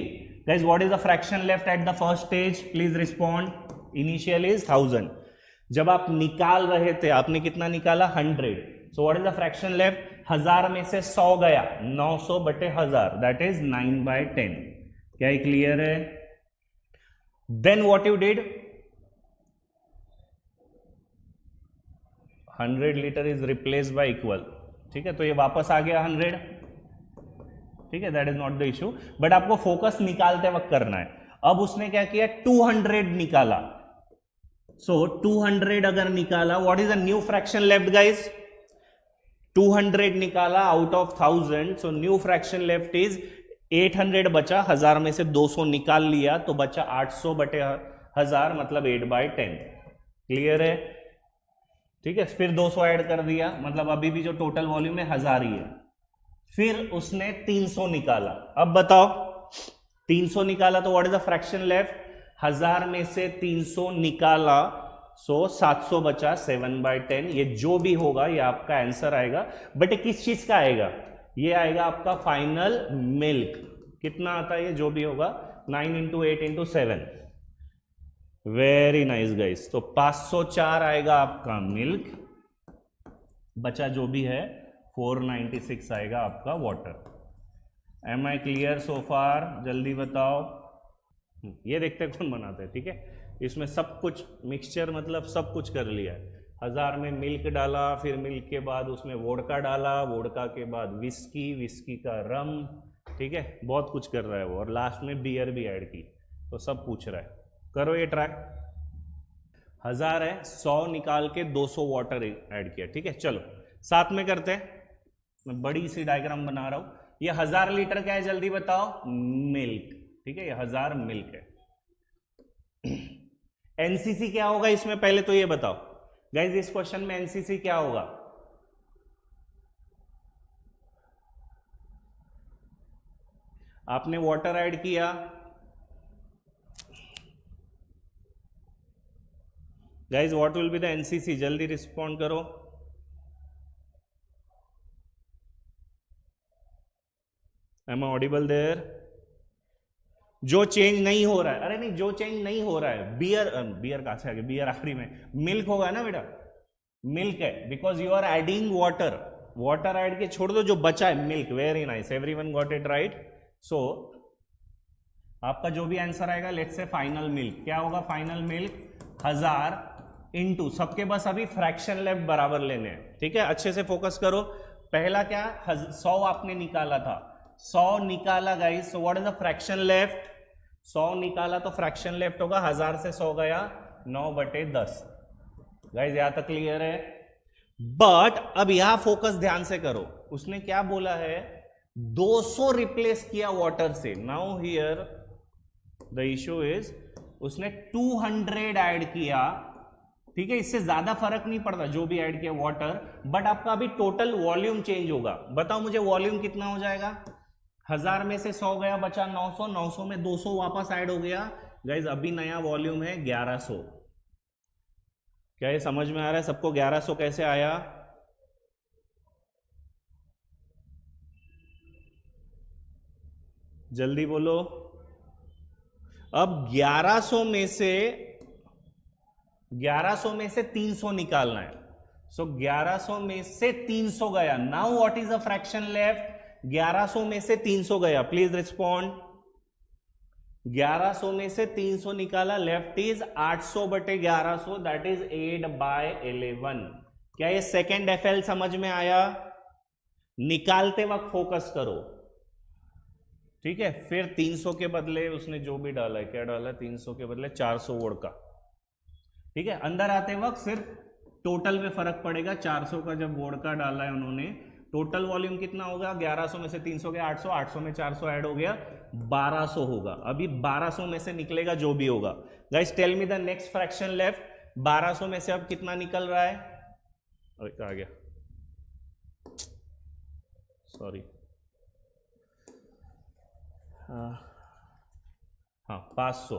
guys, what is the fraction left at the first stage? Please respond. Initial is 1000। जब आप निकाल रहे थे, आपने कितना निकाला? 100। सो what is the fraction left? 1000 में से 100 गया, 900 बटे 1000, दैट इज 9/10। क्या ये क्लियर है? Then what you did? 100 litre is replace by equal. ठीक है, तो ये वापस आ गया 100। ठीक है, that is not the issue, but आपको फोकस निकालते वक्त करना है। अब उसने क्या किया? 200 निकाला। सो 200 अगर निकाला, what is the new fraction left guys? 200 निकाला out of 1000, so new fraction left is 800 बचा, 1000 में से 200 निकाल लिया तो बचा 800 बटे 1000, मतलब 8/10। क्लियर है? ठीक है, फिर 200 ऐड कर दिया, मतलब अभी भी जो टोटल वॉल्यूम है 1000 ही है। फिर उसने 300 निकाला। अब बताओ, 300 निकाला तो what is the fraction left? 1000 में से 300 निकाला, सो 700 बचा, 7/10। ये जो भी होगा ये आपका आंसर आएगा, बट ये किस चीज का आएगा? ये आएगा आपका फाइनल मिल्क। कितना आता है ये जो भी होगा? 9 × 8 × 7। Very nice guys. तो 504 आएगा आपका मिल्क, बचा जो भी है 496 आएगा आपका water. Am I clear so far? जल्दी बताओ। ये देखते कौन बनाते हैं। ठीक है, इसमें सब कुछ मिक्सचर, मतलब सब कुछ कर लिया है। 1000 में मिल्क डाला, फिर मिल्क के बाद उसमें वोडका डाला, वोडका के बाद विस्की, विस्की का रम। ठीक है, बहुत कुछ कर रहा है वो, और लास्ट में बियर भी ऐड की, तो सब पूछ रहा है। करो ये ट्रैक। 1000 है, 100 निकाल के 200 वाटर ऐड किया। ठीक है, चलो साथ में करते हैं। मैं बड़ी सी डायग्राम बना रहा हूं। ये 1000 लीटर क्या है जल्दी बताओ? मिल्क। ठीक है, ये 1000 मिल्क है। एनसीसी क्या होगा इसमें? पहले तो ये बताओ गाइस, इस क्वेश्चन में एनसीसी क्या होगा? आपने वाटर ऐड किया, guys what will be the NCC? जल्दी रिस्पॉन्ड करो। Am I audible there? जो चेंज नहीं हो रहा है, अरे नहीं, जो चेंज नहीं हो रहा है, बियर, बियर कहां से आ गया? बियर आखिरी में, मिल्क होगा ना बेटा, मिल्क है, because you are adding water. Water add के छोड़ दो, जो बचा है milk. Very nice, everyone got it right. So आपका जो भी आंसर आएगा, लेट्स से फाइनल मिल्क क्या होगा? फाइनल मिल्क 1000 इंटू, सबके बस अभी फ्रैक्शन लेफ्ट बराबर लेने हैं। ठीक है, अच्छे से फोकस करो। पहला क्या? 100 आपने निकाला था, 100 निकाला guys, so what is the fraction left? 100 निकाला तो फ्रैक्शन लेफ्ट होगा, 1000 से 100 गया, 9/10। गाइस यहां तक क्लियर है? बट अब यहां फोकस ध्यान से करो, उसने क्या बोला है? 200 रिप्लेस किया वाटर से। Now here the issue is, उसने 200 ऐड किया। ठीक है, इससे ज्यादा फर्क नहीं पड़ता जो भी ऐड किया वाटर, बट आपका अभी टोटल वॉल्यूम चेंज होगा। बताओ मुझे वॉल्यूम कितना हो जाएगा? 1000 में से 100 गया, बचा 900, 900 में 200 वापस ऐड हो गया। गाइज अभी नया वॉल्यूम है 1100। क्या ये समझ में आ रहा है सबको? 1100 कैसे आया? जल्दी बोलो। अब 1100 में से 300 निकालना है। सो 1100 में से 300 गया। Now what is the fraction left? 1100 में से 300 गया, प्लीज रिस्पॉन्ड। 1100 में से 300 निकाला, लेफ्ट इज 800/1100, दैट इज 8/11। क्या ये सेकेंड एफएल समझ में आया? निकालते वक्त फोकस करो। ठीक है, फिर 300 के बदले उसने जो भी डाला है, क्या डाला? 300 के बदले 400 वोड का। ठीक है, अंदर आते वक्त सिर्फ टोटल में फर्क पड़ेगा। 400 का जब वोडका डाला है उन्होंने, टोटल वॉल्यूम कितना होगा, 1100 में से 300 गया 800, 800 में 400 ऐड हो गया 1200 होगा। अभी 1200 में से निकलेगा जो भी होगा। Guys tell me the next fraction left. 1200 में से अब कितना निकल रहा है, आ गया, सॉरी, हाँ 500।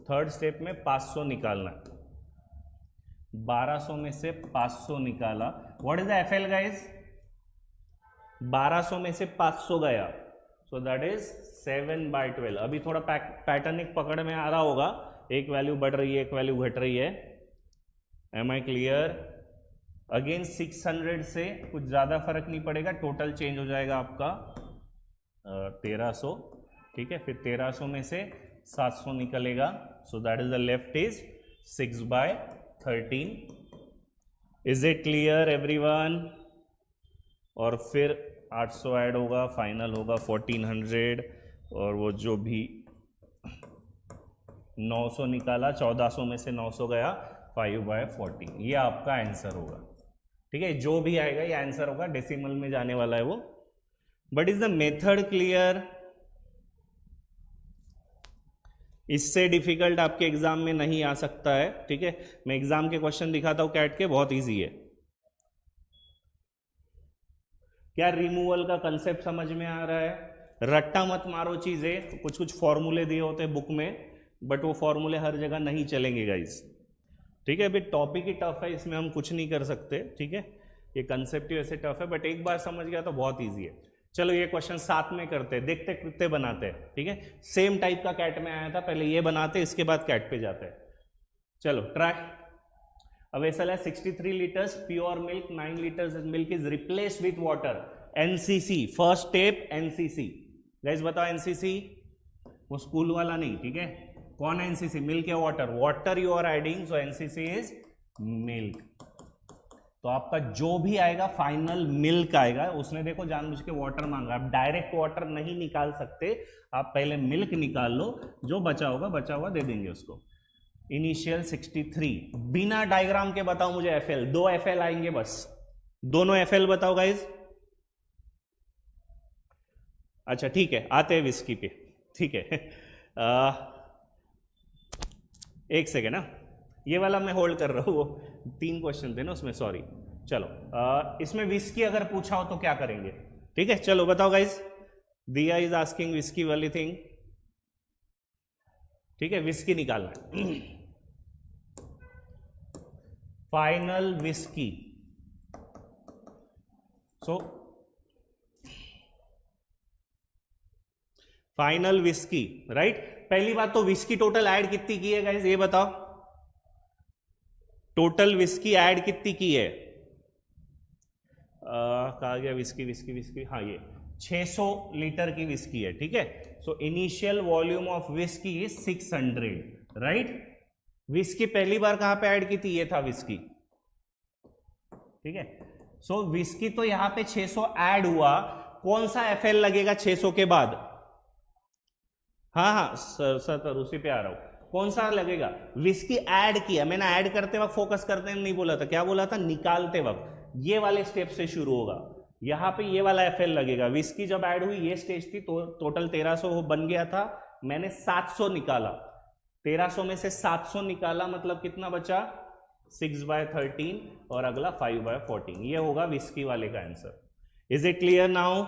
थर्ड स्टेप में 500 निकालना है। 1200 में से 500 निकाला, what is the FL guys, 1200 में से 500 गया, सो दैट इज 7/12। अभी थोड़ा पैटर्निक पकड़ में आ रहा होगा, एक वैल्यू बढ़ रही है एक वैल्यू घट रही है। M I clear? अगेन 600 से कुछ ज्यादा फर्क नहीं पड़ेगा, टोटल चेंज हो जाएगा आपका 1300, ठीक है। फिर 1300 में से 700 निकलेगा, so that is the left is 6/13। Is it clear everyone? और फिर 800 ऐड होगा, फाइनल होगा 1400, और वो जो भी 900 निकाला, 1400 में से 900 गया, 5/14। ये आपका आंसर होगा, ठीक है। जो भी आएगा ये आंसर होगा, डेसिमल में जाने वाला है वो। But is the method clear? इससे डिफिकल्ट आपके एग्जाम में नहीं आ सकता है, ठीक है। मैं एग्जाम के क्वेश्चन दिखाता हूं कैट के, बहुत इजी है। क्या रिमूवल का कंसेप्ट समझ में आ रहा है? रट्टा मत मारो चीजें, कुछ कुछ फॉर्मूले दिए होते हैं बुक में, बट वो फॉर्मूले हर जगह नहीं चलेंगे गाइस, ठीक है। अभी टॉपिक ही टफ है, इसमें हम कुछ नहीं कर सकते, ठीक है। ये कंसेप्ट ही वैसे टफ है, बट एक बार समझ गया तो बहुत ईजी है। चलो ये क्वेश्चन साथ में करते हैं, देखते कितने बनाते हैं, ठीक है। सेम टाइप का कैट में आया था, पहले ये बनाते इसके बाद कैट पे जाते हैं। चलो try. A vessel has 63 liters pure milk, 9 liters milk is replaced with water. NCC, first step NCC. Guys बताओ NCC, वो स्कूल वाला नहीं, ठीक है। कौन है NCC? मिल्क या water? Water you are adding, so NCC is milk. तो आपका जो भी आएगा फाइनल मिल्क आएगा। उसने देखो जानबूझ के वाटर मांगा, आप डायरेक्ट वाटर नहीं निकाल सकते, आप पहले मिल्क निकाल लो, जो बचा हुआ दे देंगे उसको। इनिशियल 63, बिना डायग्राम के बताओ मुझे एफएल, 2 एफएल आएंगे बस, दोनों एफएल बताओ गाइज। अच्छा ठीक है, आते हैं विस्की पे, ठीक है। एक सेकेंड ना, ये वाला मैं होल्ड कर रहा हूँ, 3 क्वेश्चन थे ना उसमें, सॉरी। चलो इसमें विस्की अगर पूछा हो तो क्या करेंगे, ठीक है। चलो बताओ गाइज, दिया इज आस्किंग विस्की वाली थिंग, ठीक है। विस्की निकालना है, final whisky. So final whisky, right. पहली बात तो विस्की टोटल ऐड कितनी की है गाइस, ये बताओ। टोटल विस्की ऐड कितनी की है? कहा गया विस्की विस्की विस्की, हाँ ये 600 लीटर की विस्की है, ठीक है। So initial volume of whisky is 600, right. Whisky पहली बार कहां पे ऐड की थी? ये था विस्की, ठीक है। सो विस्की तो यहां पे 600 ऐड हुआ, कौन सा एफएल लगेगा 600 के बाद? हाँ सर उसी पे आ रहा हूं, कौन सा लगेगा? विस्की ऐड किया, मैंने ऐड करते वक्त फोकस करते हैं नहीं बोला था, क्या बोला था? निकालते वक्त। ये वाले स्टेप से शुरू होगा, यहां पे ये वाला एफएल लगेगा। विस्की जब ऐड हुई ये स्टेज थी, तो टोटल 1300 बन गया था, मैंने 700 निकाला, 1300 में से 700 निकाला, मतलब कितना बचा? 6/13, और अगला 5/14। ये होगा विस्की वाले का answer. Is it clear now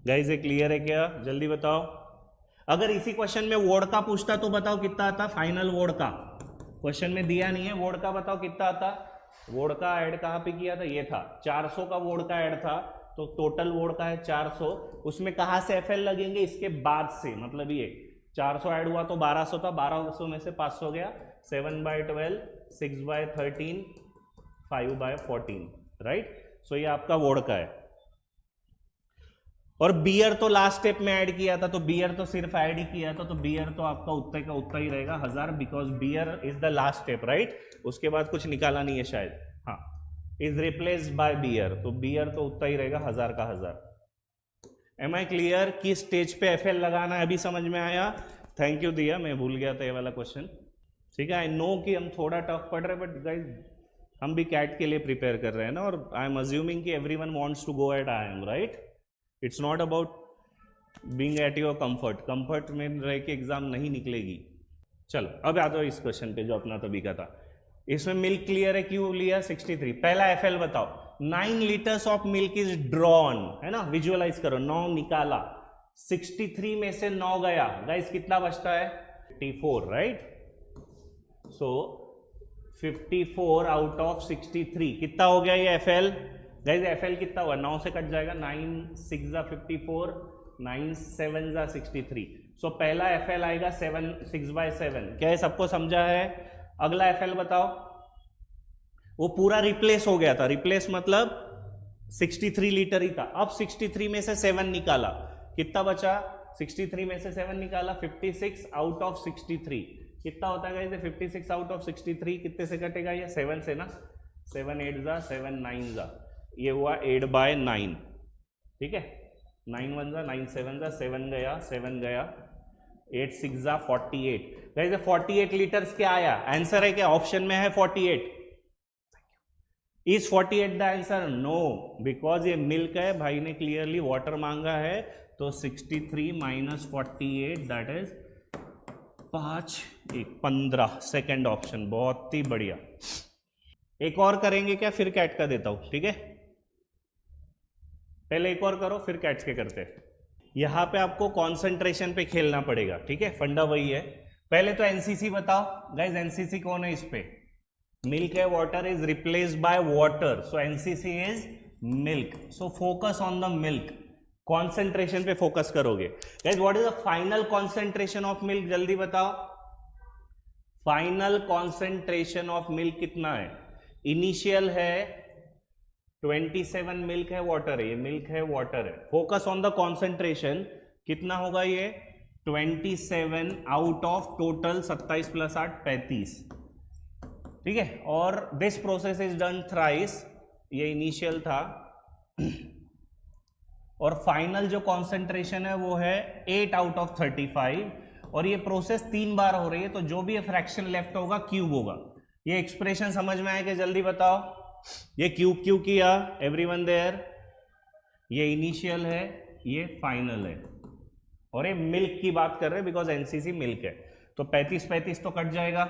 guys? ये क्लियर है क्या? जल्दी बताओ। अगर इसी क्वेश्चन में वोडका पूछता तो बताओ कितना आता? फाइनल वोडका क्वेश्चन में दिया नहीं है, वोडका बताओ कितना आता? वोडका ऐड कहां पे किया था? ये था 400 का वोडका ऐड था, तो टोटल वोडका है 400, उसमें कहां से एफएल लगेंगे? इसके बाद से, मतलब ये 400 ऐड हुआ तो 1200 था, 1200 में से 500 गया, 7/12, 6/13, 5/14, राइट। सो ये आपका वोडका है। और बियर तो लास्ट स्टेप में ऐड किया था, तो बियर तो सिर्फ ऐड ही किया था, तो बियर तो आपका उतना का उतना ही रहेगा 1000, because beer is the last step, right. उसके बाद कुछ निकाला नहीं है शायद, हाँ। इज रिप्लेस्ड बाय बियर, तो बियर तो उतना ही रहेगा 1000 का 1000। Am I clear? किस स्टेज पे एफएल लगाना है अभी समझ में आया? थैंक यू दिया, मैं भूल गया था ये वाला क्वेश्चन। ठीक है, आई नो कि हम थोड़ा टफ पढ़ रहे हैं, बट गाइज हम भी कैट के लिए प्रिपेयर कर रहे हैं ना, और आई एम अज्यूमिंग कि everyone wants to go at I am, right? It's not about being at your comfort में रह के एग्जाम नहीं निकलेगी। चलो अब आ जाओ इस क्वेश्चन पे जो अपना तभी का था। इसमें मिल्क क्लियर है, क्यों लिया 63। पहला एफएल बताओ। 9 litres of milk is drawn, है ना, विजुअलाइज करो। 9 निकाला, 63 में से 9 गया, गाइस कितना बचता है? 54, राइट? सो 54 आउट ऑफ 63 कितना हो गया ये एफएल? गाइस एफएल कितना हुआ? 9 से कट जाएगा, 9 6 जा 54, 9 7 जा 63। सो पहला एफएल आएगा 7 6/7। क्या ये सबको समझा है? अगला एफएल बताओ। वो पूरा रिप्लेस हो गया था, रिप्लेस मतलब 63 लीटर ही था, अब 63 में से 7 निकाला, कितना बचा? 63 में से 7 निकाला, 56 आउट ऑफ 63 कितना होता है? 56 आउट ऑफ 63 कितने से कटेगा? ये 7 से ना, 7 8 जा 7 9 जा, ये हुआ 8/9, ठीक है। 9 1 जा 9 7 जा 7 गया 7 गया, 8 6 जा 48। गाइस 48 लीटर्स क्या आया? आंसर है क्या? ऑप्शन में है 48। Is 48 the answer? No, because ये मिल्क है, भाई ने क्लियरली वाटर मांगा है, तो 63 minus 48 that is 5 1 15, second option. बहुत ही बढ़िया। एक और करेंगे क्या, फिर कैट का देता हूं, ठीक है? पहले एक और करो, फिर कैट्स के करते हैं। यहां पे आपको कॉन्सेंट्रेशन पे खेलना पड़ेगा, ठीक है? फंडा वही है। पहले तो एनसीसी बताओ। गाइज एनसीसी कौन है इस पे? मिल्क है, water is replaced by water, so NCC is milk. So focus on the milk, concentration पे फोकस करोगे। Guys what is the final concentration of milk? जल्दी बताओ, फाइनल कॉन्सेंट्रेशन ऑफ मिल्क कितना है? इनिशियल है 27, मिल्क है water है, ये मिल्क है वाटर है। फोकस ऑन द कॉन्सेंट्रेशन, कितना होगा ये? 27 आउट ऑफ टोटल 27 + 8 35, ठीक है। और this process is done thrice, ये इनिशियल था, और फाइनल जो कॉन्सेंट्रेशन है वो है 8 आउट ऑफ 35, और ये प्रोसेस 3 बार हो रही है, तो जो भी ये फ्रैक्शन लेफ्ट होगा क्यूब होगा। ये एक्सप्रेशन समझ में आया कि? जल्दी बताओ, ये क्यूब क्यों किया? एवरीवन देयर, ये इनिशियल है, ये फाइनल है, और ये मिल्क की बात कर रहे हैं बिकॉज एनसीसी मिल्क है, तो 35 तो कट जाएगा।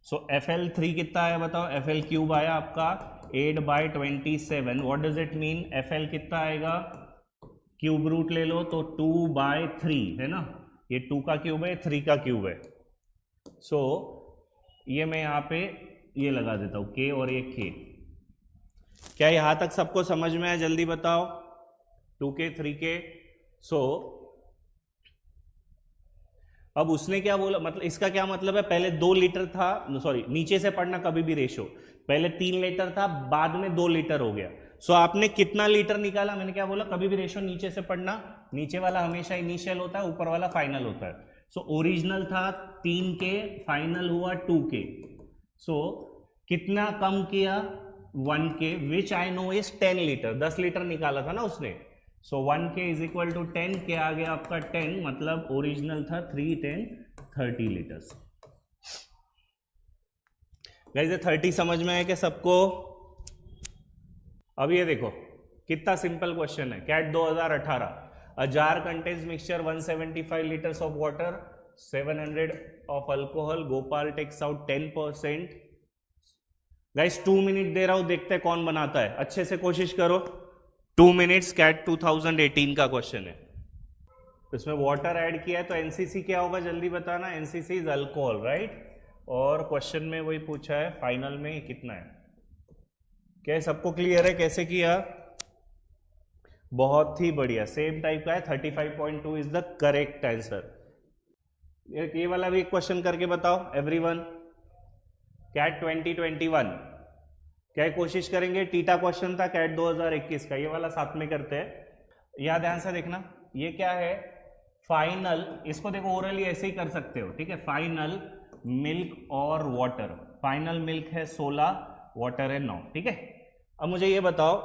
सो FL3 कितना आया बताओ? FL क्यूब आया आपका 8/27। What does it mean? FL कितना आएगा? क्यूब रूट ले लो तो 2/3 है ना, ये 2 का क्यूब है, 3 का क्यूब है। सो ये मैं यहाँ पे ये लगा देता हूं K, और ये K। क्या यहां तक सबको समझ में आया? जल्दी बताओ, 2K 3K। सो अब उसने क्या बोला, मतलब इसका क्या मतलब है? पहले 2 लीटर था, सॉरी नीचे से पढ़ना कभी भी रेशो, पहले 3 लीटर था, बाद में 2 लीटर हो गया। सो आपने कितना लीटर निकाला? मैंने क्या बोला? कभी भी रेशो नीचे से पढ़ना, नीचे वाला हमेशा इनिशियल होता है, ऊपर वाला फाइनल होता है। सो ओरिजिनल था 3K, फाइनल हुआ 2K। सो कितना कम किया? 1K, which I know is 10 litre, 10 litre निकाला था ना उसने। सो 1K इज इक्वल टू 10, के आ गया आपका 10, मतलब ओरिजिनल था 3 10 30 लीटर्स। गाइस ये 30 समझ में आया कि सबको? अब ये देखो कितना सिंपल क्वेश्चन है, CAT 2018। A jar contains mixture 175 litres of water, 700 of alcohol, Gopal takes out 10%। Guys 2 minute दे रहा हूं, देखते हैं कौन बनाता है, अच्छे से कोशिश करो। 2 मिनट्स, कैट 2018 का क्वेश्चन है। इसमें वाटर ऐड किया है, तो एनसीसी क्या होगा जल्दी बताना? NCC is alcohol, right? और क्वेश्चन में वही पूछा है, फाइनल में कितना है। क्या सबको क्लियर है कैसे किया? बहुत ही बढ़िया, सेम टाइप का है। 35.2 इज द करेक्ट आंसर। ये वाला भी एक क्वेश्चन करके बताओ एवरीवन। कैट 2021 क्या कोशिश करेंगे? टीटा क्वेश्चन था कैट 2021 का, ये वाला साथ में करते हैं। यहाँ ध्यान से देखना, ये क्या है? फाइनल, इसको देखो ओरली ऐसे ही कर सकते हो, ठीक है? फाइनल मिल्क और वाटर, फाइनल मिल्क है 16, वाटर है 9, ठीक है? अब मुझे ये बताओ,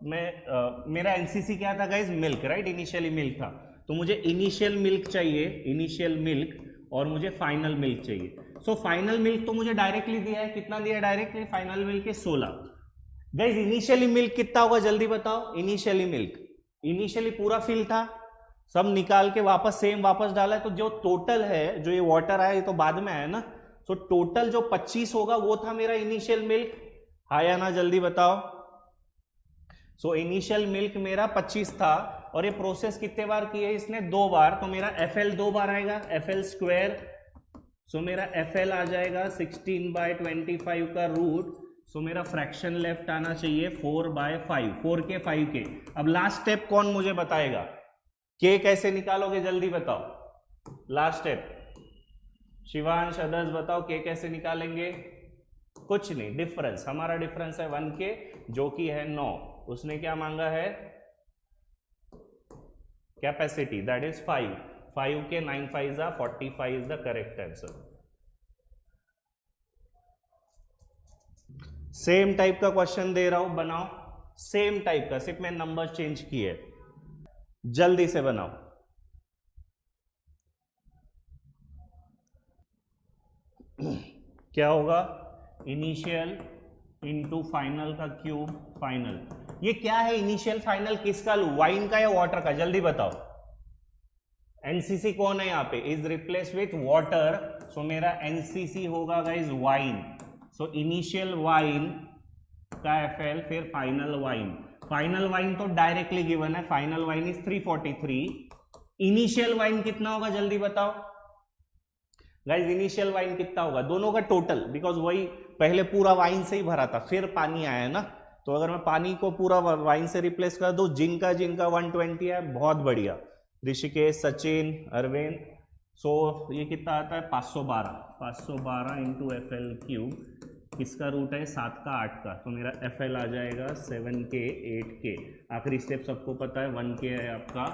मेरा एनसीसी क्या था guys? Milk, right? Initially milk था, तो मुझे इनिशियल मिल्क चाहिए, इनिशियल मिल्क, और मुझे फाइनल मिल्क चाहिए। सो फाइनल मिल्क तो मुझे डायरेक्टली दिया है, कितना दिया है डायरेक्टली? फाइनल मिल्क है 16। गाइस इनिशियली मिल्क कितना होगा जल्दी बताओ? इनिशियली मिल्क, इनिशियली पूरा फिल था, सब निकाल के वापस सेम वापस डाला है, तो जो टोटल है, जो ये वाटर आया ये तो बाद में आया ना, तो टोटल जो 25 होगा वो था मेरा इनिशियल मिल्क। हाँ या ना जल्दी बताओ? सो इनिशियल मिल्क मेरा 25 था, और ये प्रोसेस कितने बार की है इसने? 2 बार, तो मेरा FL 2 बार आएगा, FL स्क्वायर। सो मेरा FL आ जाएगा 16/25 का रूट। सो मेरा फ्रैक्शन लेफ्ट आना चाहिए 4/5, 4 के 5 के। अब लास्ट स्टेप कौन मुझे बताएगा? के कैसे निकालोगे जल्दी बताओ? लास्ट स्टेप शिवांश, अदर्स बताओ के कैसे निकालेंगे? कुछ नहीं, डिफरेंस, हमारा डिफरेंस है 1 के, जो कि है 9, उसने क्या मांगा है? कैपेसिटी, दैट इज 5, 5 के 9 5 45 is the correct answer. Same type का क्वेश्चन दे रहा हूं, बनाओ, सेम टाइप का, सिर्फ मैं नंबर चेंज किए, जल्दी से बनाओ। क्या होगा? इनिशियल इंटू फाइनल का क्यूब फाइनल। ये क्या है? इनिशियल फाइनल किसका लू? वाइन का या वाटर का? जल्दी बताओ। एनसीसी कौन है यहाँ पे? इज रिप्लेस विथ वाटर, सो मेरा एनसीसी होगा guys wine. So initial wine का FL, फिर फाइनल वाइन। फाइनल वाइन तो डायरेक्टली गिवन है, final wine is 343। Initial wine कितना होगा जल्दी बताओ गाइज? इनिशियल वाइन कितना होगा? दोनों का टोटल, बिकॉज वही पहले पूरा वाइन से ही भरा था, फिर पानी आया ना, तो अगर मैं पानी को पूरा वाइन से रिप्लेस कर दूं, जिनका 120 है, बहुत बढ़िया, ऋषिकेश, सचिन, अरविंद। सो ये कितना आता है? 512 इंटू FL क्यूब, किसका रूट है? 7 का 8 का, तो मेरा FL आ जाएगा 7 के 8 के। आखिरी स्टेप सबको पता है, 1 के है आपका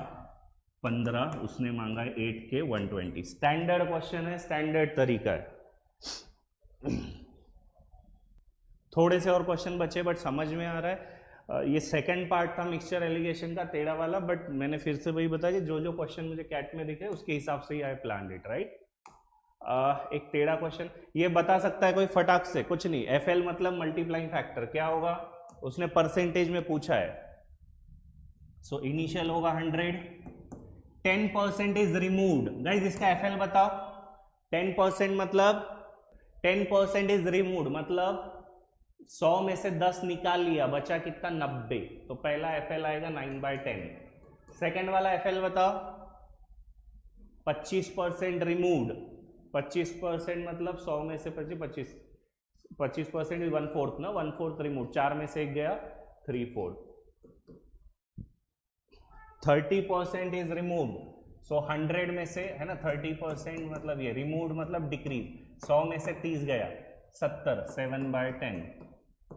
15, उसने मांगा है 8 के 120। स्टैंडर्ड क्वेश्चन है, स्टैंडर्ड तरीका है। थोड़े से और क्वेश्चन बचे, बट समझ में आ रहा है। ये सेकंड पार्ट था मिक्सचर एलिगेशन का, टेढ़ा वाला, बट मैंने फिर से वही बताया कि जो जो क्वेश्चन मुझे कैट में दिखे उसके हिसाब से ही आई प्लान इट, राइट। एक टेढ़ा क्वेश्चन ये बता सकता है कोई फटाक से? कुछ नहीं। FL मतलब मल्टीप्लाइंग फैक्टर, क्या होगा? उसने परसेंटेज में पूछा है। सो इनिशियल होगा 100, 10% इज रिमूव्ड। गाइस इसका FL बताओ। 10% मतलब 10% इज रिमूव्ड, मतलब 100 में से 10 निकाल लिया, बचा कितना? 90। तो पहला FL आएगा 9/10। सेकेंड वाला FL बताओ। 25% रिमूव्ड, 25% मतलब 100 में से 25% इज 1/4 ना, 1/4 रिमूव, 4 में से 1 गया, 3/4। 30% इज रिमूव्ड, सो 100 में से है ना, 30% मतलब ये रिमूव्ड मतलब डिक्रीज, 100 में से 30 गया, 70, 7/10।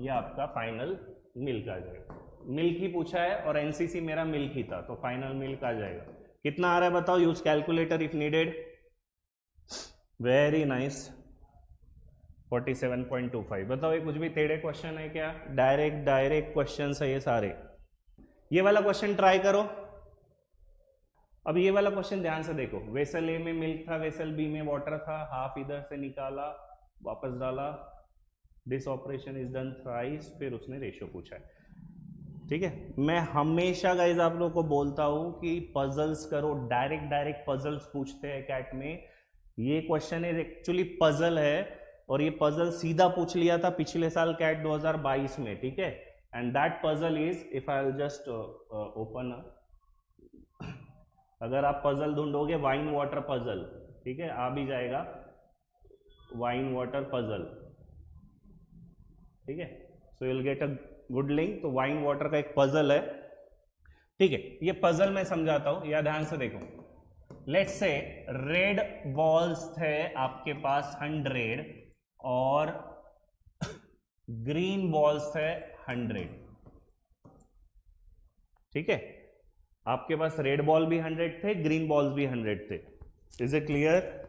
ये आपका फाइनल मिल्क आ जाएगा। मिल्क ही पूछा है और एनसीसी मेरा मिल्क ही था, तो फाइनल मिल्क आ जाएगा। कितना आ रहा है बताओ? Use calculator if needed. Very nice, 47.25। बताओ ये कुछ भी टेढ़े क्वेश्चन है क्या? डायरेक्ट क्वेश्चन है ये सारे। ये वाला क्वेश्चन ट्राई करो। अब ये वाला क्वेश्चन ध्यान से देखो। वेसल ए में मिल्क था, वेसल बी में वाटर था, हाफ इधर से निकाला, वापस डाला, this operation is done thrice, फिर उसने रेशियो पूछा है। ठीक है, मैं हमेशा गाइज आप लोगों को बोलता हूं कि पजल्स करो, डायरेक्ट पजल्स पूछते हैं कैट में। ये क्वेश्चन एक्चुअली पजल है, और ये पजल सीधा पूछ लिया था पिछले साल कैट 2022 में। ठीक है, and that puzzle is, if I will just open, अगर आप पजल ढूंढोगे वाइन वाटर पजल, ठीक है, आ भी जाएगा वाइन वाटर पजल। ठीक है, so you will get a good link. तो वाइन वाटर का एक पजल है। ठीक है, ये पजल मैं समझाता हूं, या ध्यान से देखो। लेट्स से रेड बॉल्स थे आपके पास 100 और ग्रीन बॉल्स थे 100। ठीक है, आपके पास रेड बॉल भी 100 थे, ग्रीन बॉल्स भी 100 थे। Is it clear?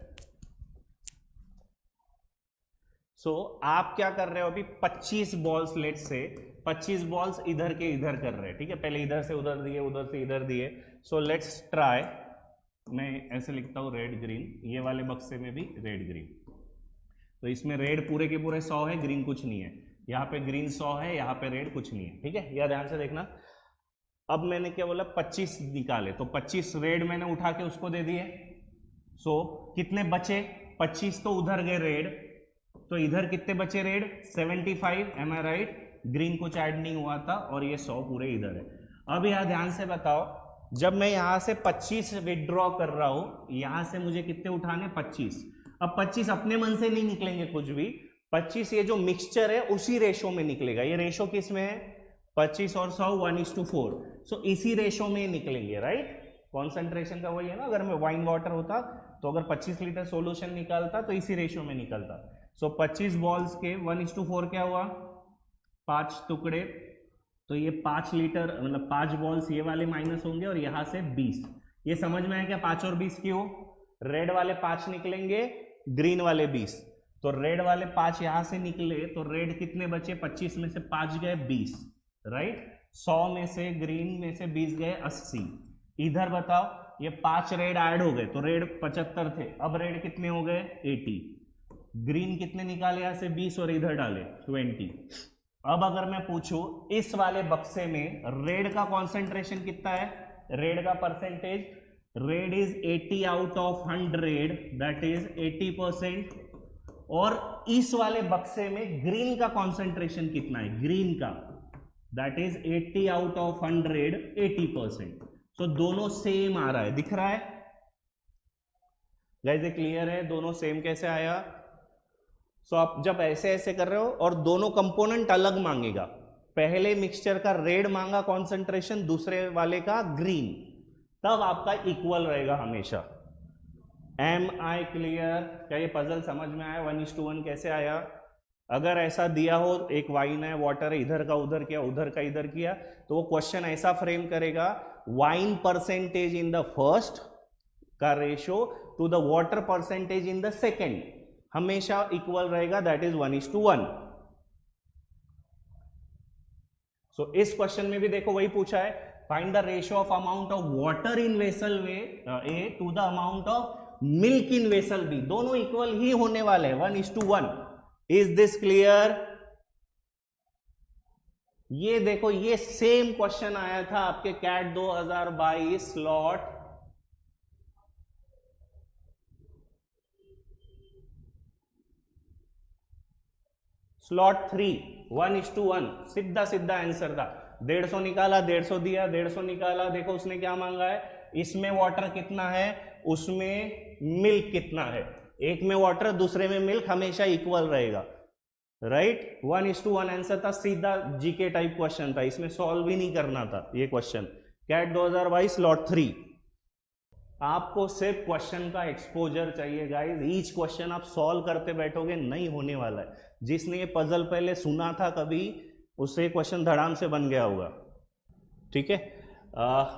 सो आप क्या कर रहे हो अभी? 25 बॉल्स, लेट्स से 25 बॉल्स इधर के इधर कर रहे हैं। ठीक है, पहले इधर से उधर दिए, उधर से इधर दिए। सो लेट्स ट्राई, मैं ऐसे लिखता हूं रेड ग्रीन, ये वाले बक्से में भी रेड ग्रीन। तो इसमें रेड पूरे के पूरे 100 है, ग्रीन कुछ नहीं है। यहाँ पे ग्रीन 100 है, यहाँ पे रेड कुछ नहीं है। ठीक है, यह ध्यान से देखना। अब मैंने क्या बोला, 25 निकाले, तो 25 रेड मैंने उठा के उसको दे दिए। सो कितने बचे, 25 तो उधर गए रेड, तो इधर कितने बचे red, 75, M I right. Green कुछ ऐड नहीं हुआ था और ये 100 पूरे इधर है। अब यहाँ ध्यान से बताओ, जब मैं यहाँ से 25 विड्रॉ कर रहा हूं, यहाँ से मुझे कितने उठाने, 25। अब 25 अपने मन से नहीं निकलेंगे कुछ भी, 25 ये जो मिक्सचर है उसी रेशो में निकलेगा। ये रेशो किस में है, 25 और 100 1:4। सो इसी रेशो में निकलेंगे, राइट। कॉन्सेंट्रेशन का वही है ना, अगर मैं वाइन वाटर होता तो अगर 25 लीटर सोल्यूशन निकालता तो इसी रेशियो में निकलता। सो 25 बॉल्स के 1:4 क्या हुआ, 5 टुकड़े, तो ये 5 लीटर मतलब 5 बॉल्स ये वाले माइनस होंगे और यहाँ से 20। ये समझ में आया क्या, 5 और 20 क्यों, रेड वाले 5 निकलेंगे, ग्रीन वाले 20। तो रेड वाले 5 यहाँ से निकले तो रेड कितने बचे, 25 में से 5 गए 20, राइट। 100 में से ग्रीन में से 20 गए 80। इधर बताओ, ये 5 रेड ऐड हो गए तो रेड 75 थे, अब रेड कितने हो गए 80। ग्रीन कितने निकाले यहाँ से 20 और इधर डाले 20। अब अगर मैं पूछूं इस वाले बक्से में रेड का कॉन्सेंट्रेशन कितना है, रेड का percentage, red is 80 out of 100, that is 80%। और इस वाले बक्से में ग्रीन का कॉन्सेंट्रेशन कितना है, ग्रीन का, दैट इज 80 आउट ऑफ 100, 80%। तो दोनों सेम आ रहा है, दिख रहा है गाइस, ये क्लियर है, दोनों सेम कैसे आया। सो आप जब ऐसे ऐसे कर रहे हो और दोनों कंपोनेंट अलग मांगेगा, पहले मिक्सचर का रेड मांगा कॉन्सेंट्रेशन, दूसरे वाले का ग्रीन, तब आपका इक्वल रहेगा हमेशा। एम आई क्लियर, क्या ये पजल समझ में आया, 1:1 कैसे आया। अगर ऐसा दिया हो, एक वाइन है, वाटर है, इधर का उधर किया, उधर का इधर किया, तो वो क्वेश्चन ऐसा फ्रेम करेगा, wine percentage in the first का ratio to the water percentage in the second हमेशा इक्वल रहेगा, दैट इज 1:1। सो इस क्वेश्चन में भी देखो वही पूछा है, find the ratio of amount of water in vessel A to the amount of milk in vessel B, दोनों इक्वल ही होने वाले हैं, 1:1। Is this clear. ये देखो, ये सेम क्वेश्चन आया था आपके कैट 2022 स्लॉट 3, 1:1, सीधा सीधा आंसर था। 150 निकाला, 150 दिया, 150 निकाला, देखो उसने क्या मांगा है, इसमें वाटर कितना है, उसमें मिल्क कितना है, एक में वाटर दूसरे में मिल्क, हमेशा इक्वल रहेगा, राइट। 1:1 आंसर था, सीधा जीके टाइप क्वेश्चन था, इसमें सॉल्व ही नहीं करना था ये क्वेश्चन। Cat 2022 slot 3। आपको सिर्फ क्वेश्चन का एक्सपोजर चाहिए गाइस, ईच क्वेश्चन आप सॉल्व करते बैठोगे नहीं होने वाला है। जिसने ये पजल पहले सुना था कभी, उससे क्वेश्चन धड़ाम से बन गया होगा, ठीक है।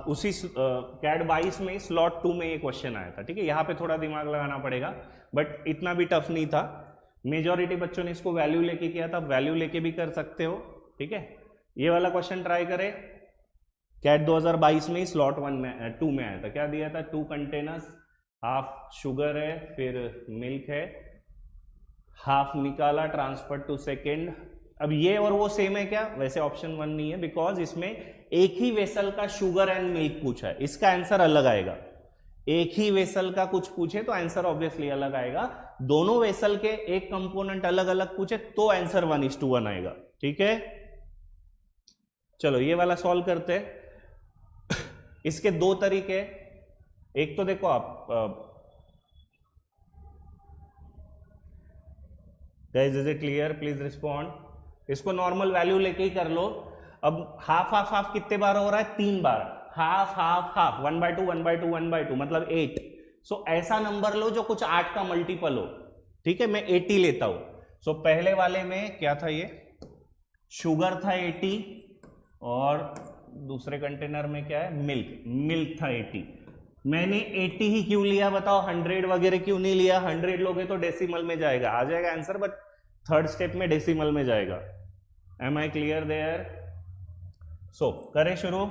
उसी कैट 22 में स्लॉट 2 में ये क्वेश्चन आया था, ठीक है। यहाँ पे थोड़ा दिमाग लगाना पड़ेगा, बट इतना भी टफ नहीं था। मेजॉरिटी बच्चों ने इसको वैल्यू लेके किया था, वैल्यू लेके भी कर सकते हो, ठीक है। ये वाला क्वेश्चन ट्राई करें, कैट 2022 में स्लॉट 2 में आया था। क्या दिया था, 2 कंटेनर्स, हाफ शुगर है, फिर मिल्क है, हाफ निकाला, ट्रांसफर टू सेकेंड। अब ये और वो सेम है क्या, वैसे ऑप्शन 1 नहीं है, बिकॉज इसमें एक ही वेसल का शुगर एंड मिल्क पूछा है, इसका आंसर अलग आएगा। एक ही वेसल का कुछ पूछे तो आंसर ऑब्वियसली अलग आएगा, दोनों वेसल के एक कंपोनेंट अलग अलग पूछे तो आंसर 1:1 आएगा, ठीक है। चलो ये वाला सॉल्व करते हैं। इसके 2 तरीके, एक तो देखो आप, guys is it clear, please respond. इसको नॉर्मल वैल्यू लेके ही कर लो। अब हाफ हाफ हाफ कितने बार हो रहा है, 3 बार, हाफ हाफ हाफ, 1/2 1/2 1/2 मतलब 8। सो ऐसा नंबर लो जो कुछ 8 का मल्टीपल हो, ठीक है। मैं 80 लेता हूं। सो पहले वाले में क्या था, ये शुगर था 80 और दूसरे कंटेनर में क्या है, मिल्क था 80। मैंने 80 ही क्यों लिया बताओ, 100 वगैरह क्यों नहीं लिया। 100 लोगे तो डेसिमल में जाएगा, आ जाएगा आंसर, बट थर्ड स्टेप में डेसिमल में जाएगा। Am I clear there. So करें शुरू।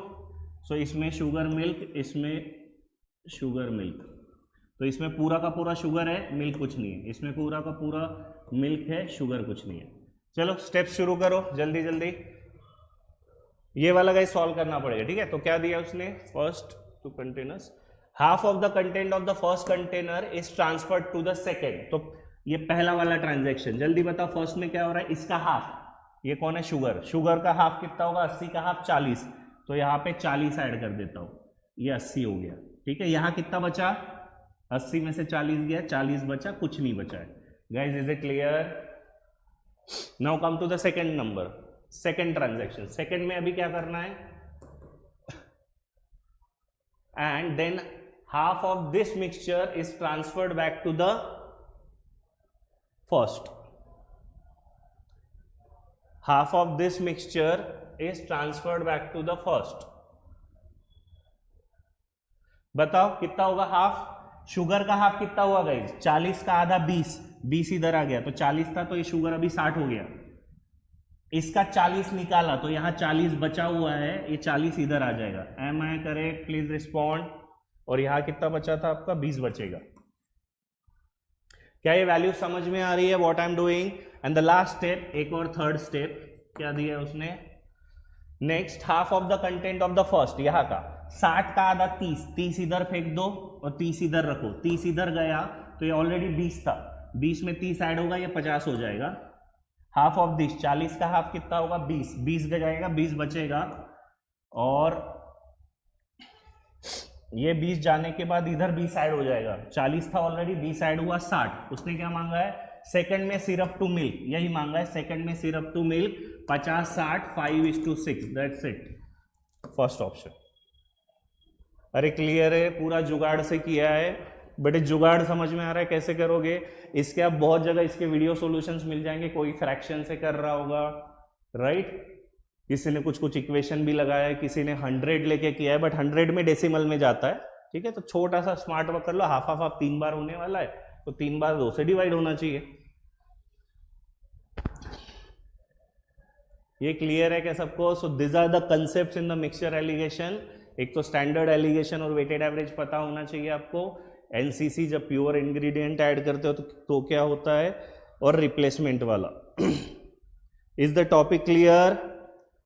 सो इसमें शुगर मिल्क, इसमें शुगर मिल्क, तो इसमें पूरा का पूरा शुगर है, मिल्क कुछ नहीं है, इसमें पूरा का पूरा मिल्क है, शुगर कुछ नहीं है। चलो स्टेप शुरू करो जल्दी जल्दी। ये वाला गाइस सॉल्व करना पड़ेगा, ठीक है। तो क्या दिया उसने, first two containers, half of the content of the first container is transferred to the second. तो ये पहला वाला ट्रांजेक्शन, जल्दी बताओ फर्स्ट में क्या हो रहा है, इसका हाफ, ये कौन है, शुगर, शुगर का हाफ कितना होगा, 80 का हाफ 40, तो यहाँ पे 40 ऐड कर देता हूँ, ये 80 हो गया, ठीक है। यहाँ कितना बचा, 80 में से 40 गया, 40 बचा, कुछ नहीं बचा है। Guys is it clear? Now come to the second number, second transaction. Second में अभी क्या करना है, and then half of this mixture is transferred back to the first, half of this mixture is transferred back to the first। बताओ कितना होगा half, sugar का half कितना हुआ गाइस, 40 का आधा 20, 20 इधर आ गया, तो 40 था, तो ये शुगर अभी 60 हो गया, इसका 40 निकाला, तो यहाँ 40 बचा हुआ है, ये 40 इधर आ जाएगा। Am I correct, please respond. और यहाँ कितना बचा था आपका, 20 बचेगा। क्या ये वैल्यू समझ में आ रही है, what I am doing? And the last step, एक और थर्ड स्टेप क्या दिया है उसने, next half of the content of the first, यहाँ का 60 का आधा 30, 30 इधर फेंक दो और 30 इधर रखो, 30 इधर गया तो ये ऑलरेडी 20 था, 20 में 30 ऐड होगा, ये 50 हो जाएगा। हाफ ऑफ दिस, 40 का हाफ कितना होगा, 20, 20 जाएगा, 20 बचेगा, और ये 20 जाने के बाद इधर 20 ऐड हो जाएगा, 40 था ऑलरेडी, 20 ऐड हुआ 60। उसने क्या मांगा है, सेकंड में सिरप टू मिल्क, यही मांगा है, सेकंड में syrup to milk, 50 60 5:6, that's it, first option. अरे क्लियर है, पूरा जुगाड़ से किया है, बट जुगाड़ समझ में आ रहा है कैसे करोगे? इसके आप बहुत जगह इसके वीडियो सॉल्यूशंस मिल जाएंगे, कोई फ्रैक्शन से कर रहा होगा, राइट, किसी ने कुछ कुछ इक्वेशन भी लगाया है, किसी ने 100 लेके किया है, बट 100 में डेसिमल में जाता है, ठीक है। तो छोटा सा स्मार्ट वर्क कर लो, हाफ हाफ 3 बार होने वाला है, तो 3 बार 2 से डिवाइड होना चाहिए। ये क्लियर है क्या सबको? So this are the concepts in the mixture alligation. एक तो स्टैंडर्ड एलिगेशन और वेटेड एवरेज पता होना चाहिए आपको, एलसीसी जब प्योर इंग्रेडिएंट ऐड करते हो तो क्या होता है, और रिप्लेसमेंट वाला। Is the topic clear?